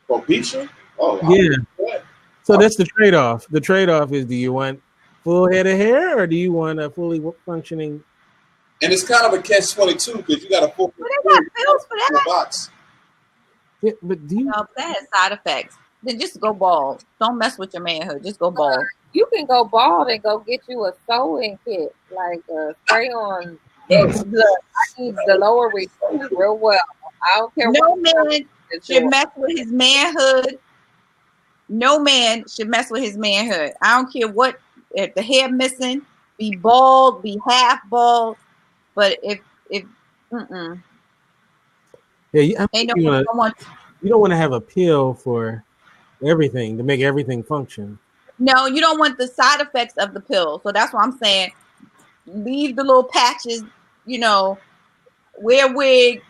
Propecia? Oh, yeah. So that's the trade-off. The trade-off is: do you want full head of hair, or do you want a fully functioning? And it's kind of a catch-22 because you got a full. But they got pills for that. Box. Yeah, but do you? No, that has side effects. Then just go bald. Don't mess with your manhood. Just go bald. You can go bald and go get you a sewing kit, like a spray on. I need the lower return real well. I don't care. No man should mess with his manhood. No man should mess with his manhood. I don't care what, if the hair missing, be bald, be half bald. But if yeah, you don't want to have a pill for everything to make everything function. No, you don't want the side effects of the pill. So that's what I'm saying. Leave the little patches, wear a wig,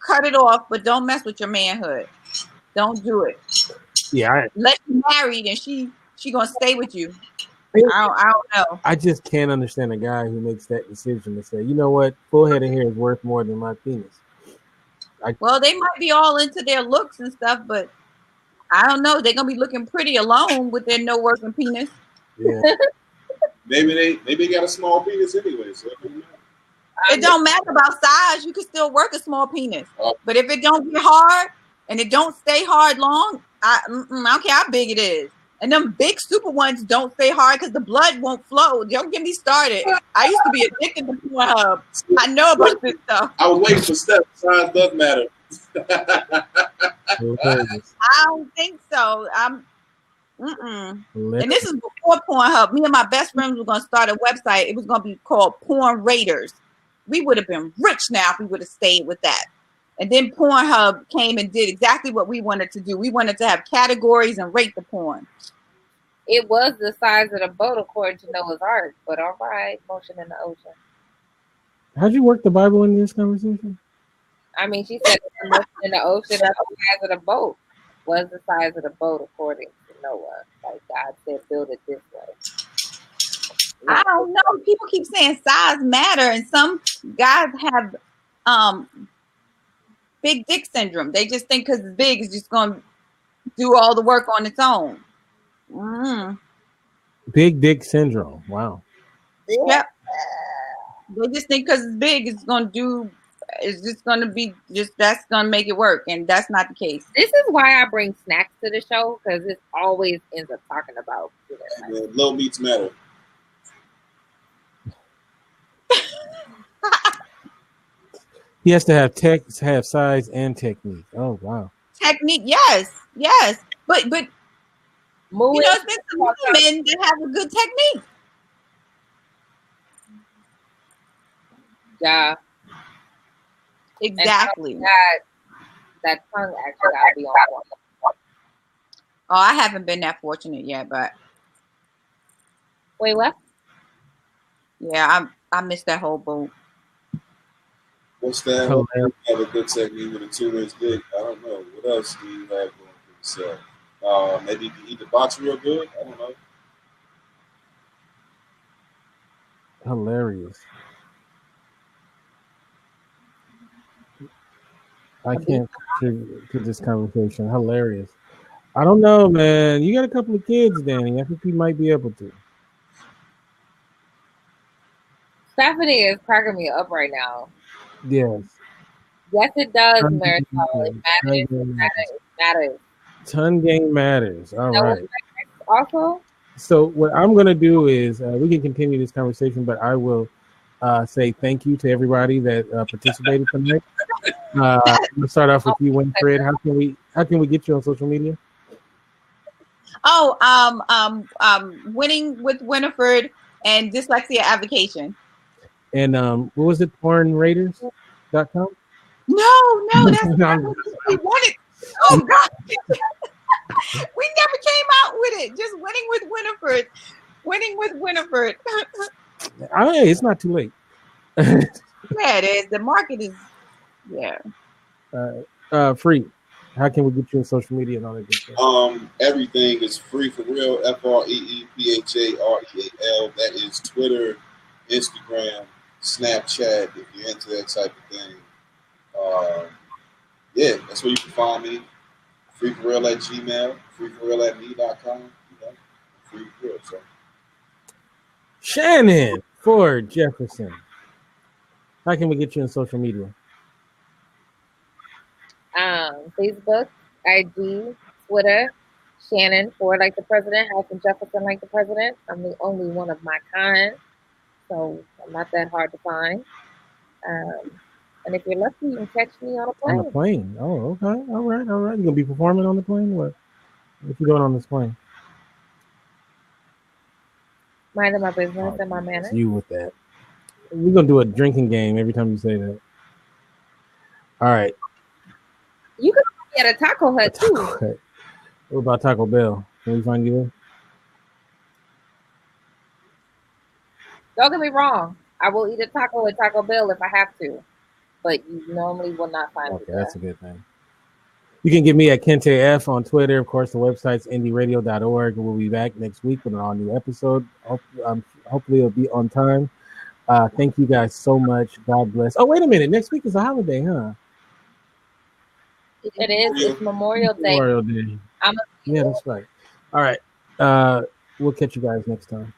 cut it off, but don't mess with your manhood. Don't do it. Yeah. Let you married and she gonna stay with you. I don't know. I just can't understand a guy who makes that decision to say, you know what, full head of hair is worth more than my penis. Well, they might be all into their looks and stuff, but I don't know. They're gonna be looking pretty alone with their no working penis. Yeah. maybe they got a small penis anyway, so it don't matter about size. You can still work a small penis, but if it don't get hard and it don't stay hard long, I don't care how big it is. And them big super ones don't stay hard because the blood won't flow. Don't get me started. I used to be addicted to Pornhub. I know about this stuff. I was waiting for Steph. Size does matter. I don't think so. And this is before Pornhub. Me and my best friends were going to start a website. It was going to be called Porn Raiders. We would have been rich now if we would have stayed with that. And then Pornhub came and did exactly what we wanted to do. We wanted to have categories and rate the porn. It was the size of the boat according to Noah's Ark, but all right, motion in the ocean. How'd you work the Bible in this conversation? I mean, she said the motion in the ocean, that's the size of the boat. Was the size of the boat according to Noah. Like God said, build it this way. I don't know. People keep saying size matter, and some guys have big dick syndrome. They just think because it's big, it's just going to do all the work on its own. Big dick syndrome. Wow. Yep. They just think because it's big, it's going to that's going to make it work. And that's not the case. This is why I bring snacks to the show, because it always ends up talking about low meats matter. He has to have size and technique. Oh wow. Technique, yes. But it's been some women that have a good technique. Yeah. Exactly. That tongue actually gotta be on point. Oh, I haven't been that fortunate yet, but wait, what? Yeah, I missed that whole boat. What's that? You have a good technique with a 2-inch dick. I don't know. What else do you have going for yourself? Maybe you can eat the box real good. I don't know. Hilarious. I can't contribute to this conversation. Hilarious. I don't know, man. You got a couple of kids, Danny. I think you might be able to. Stephanie is cracking me up right now. Yes. Yes, it does, Marisol. It matters. Ton game matters. All right. Also, so what I'm going to do is we can continue this conversation, but I will say thank you to everybody that participated tonight. Let's start off with you, Winifred. How can we get you on social media? Winning with Winifred and Dyslexia Avocation. And what was it? PornRaiders.com? No, that's not what we wanted. Oh God, we never came out with it. Just winning with Winifred. Hey, it's not too late. Yeah, it is. The market is. Yeah. Free. How can we get you on social media and all that good stuff? Everything is free for real. FREEPHAREAL. That is Twitter, Instagram, Snapchat. If you're into that type of thing, yeah, that's where you can find me. Freeforreal@gmail, freeforreal@me.com. You know, free for real. So. Shannon Ford Jefferson. How can we get you on social media? Facebook, IG, Twitter, Shannon Ford like the president, Alton Jefferson like the president. I'm the only one of my kind, so I'm not that hard to find. And if you're lucky, you can catch me on a plane. On the plane. Oh, okay. All right. You gonna be performing on the plane? What you doing on this plane? Minding my business and my manners. You with that. We're gonna do a drinking game every time you say that. All right. You could be at a Taco Hut too. Hut. What about Taco Bell? Can we find you there? Don't get me wrong. I will eat a taco at Taco Bell if I have to, but you normally will not find me there. That's a good thing. You can get me at Kente F on Twitter. Of course, the website's indieradio.org. We'll be back next week with an all-new episode. Hopefully, it'll be on time. Thank you guys so much. God bless. Oh, wait a minute. Next week is a holiday, huh? It is. It's Memorial Day. Memorial Day. Yeah, that's right. All right. We'll catch you guys next time.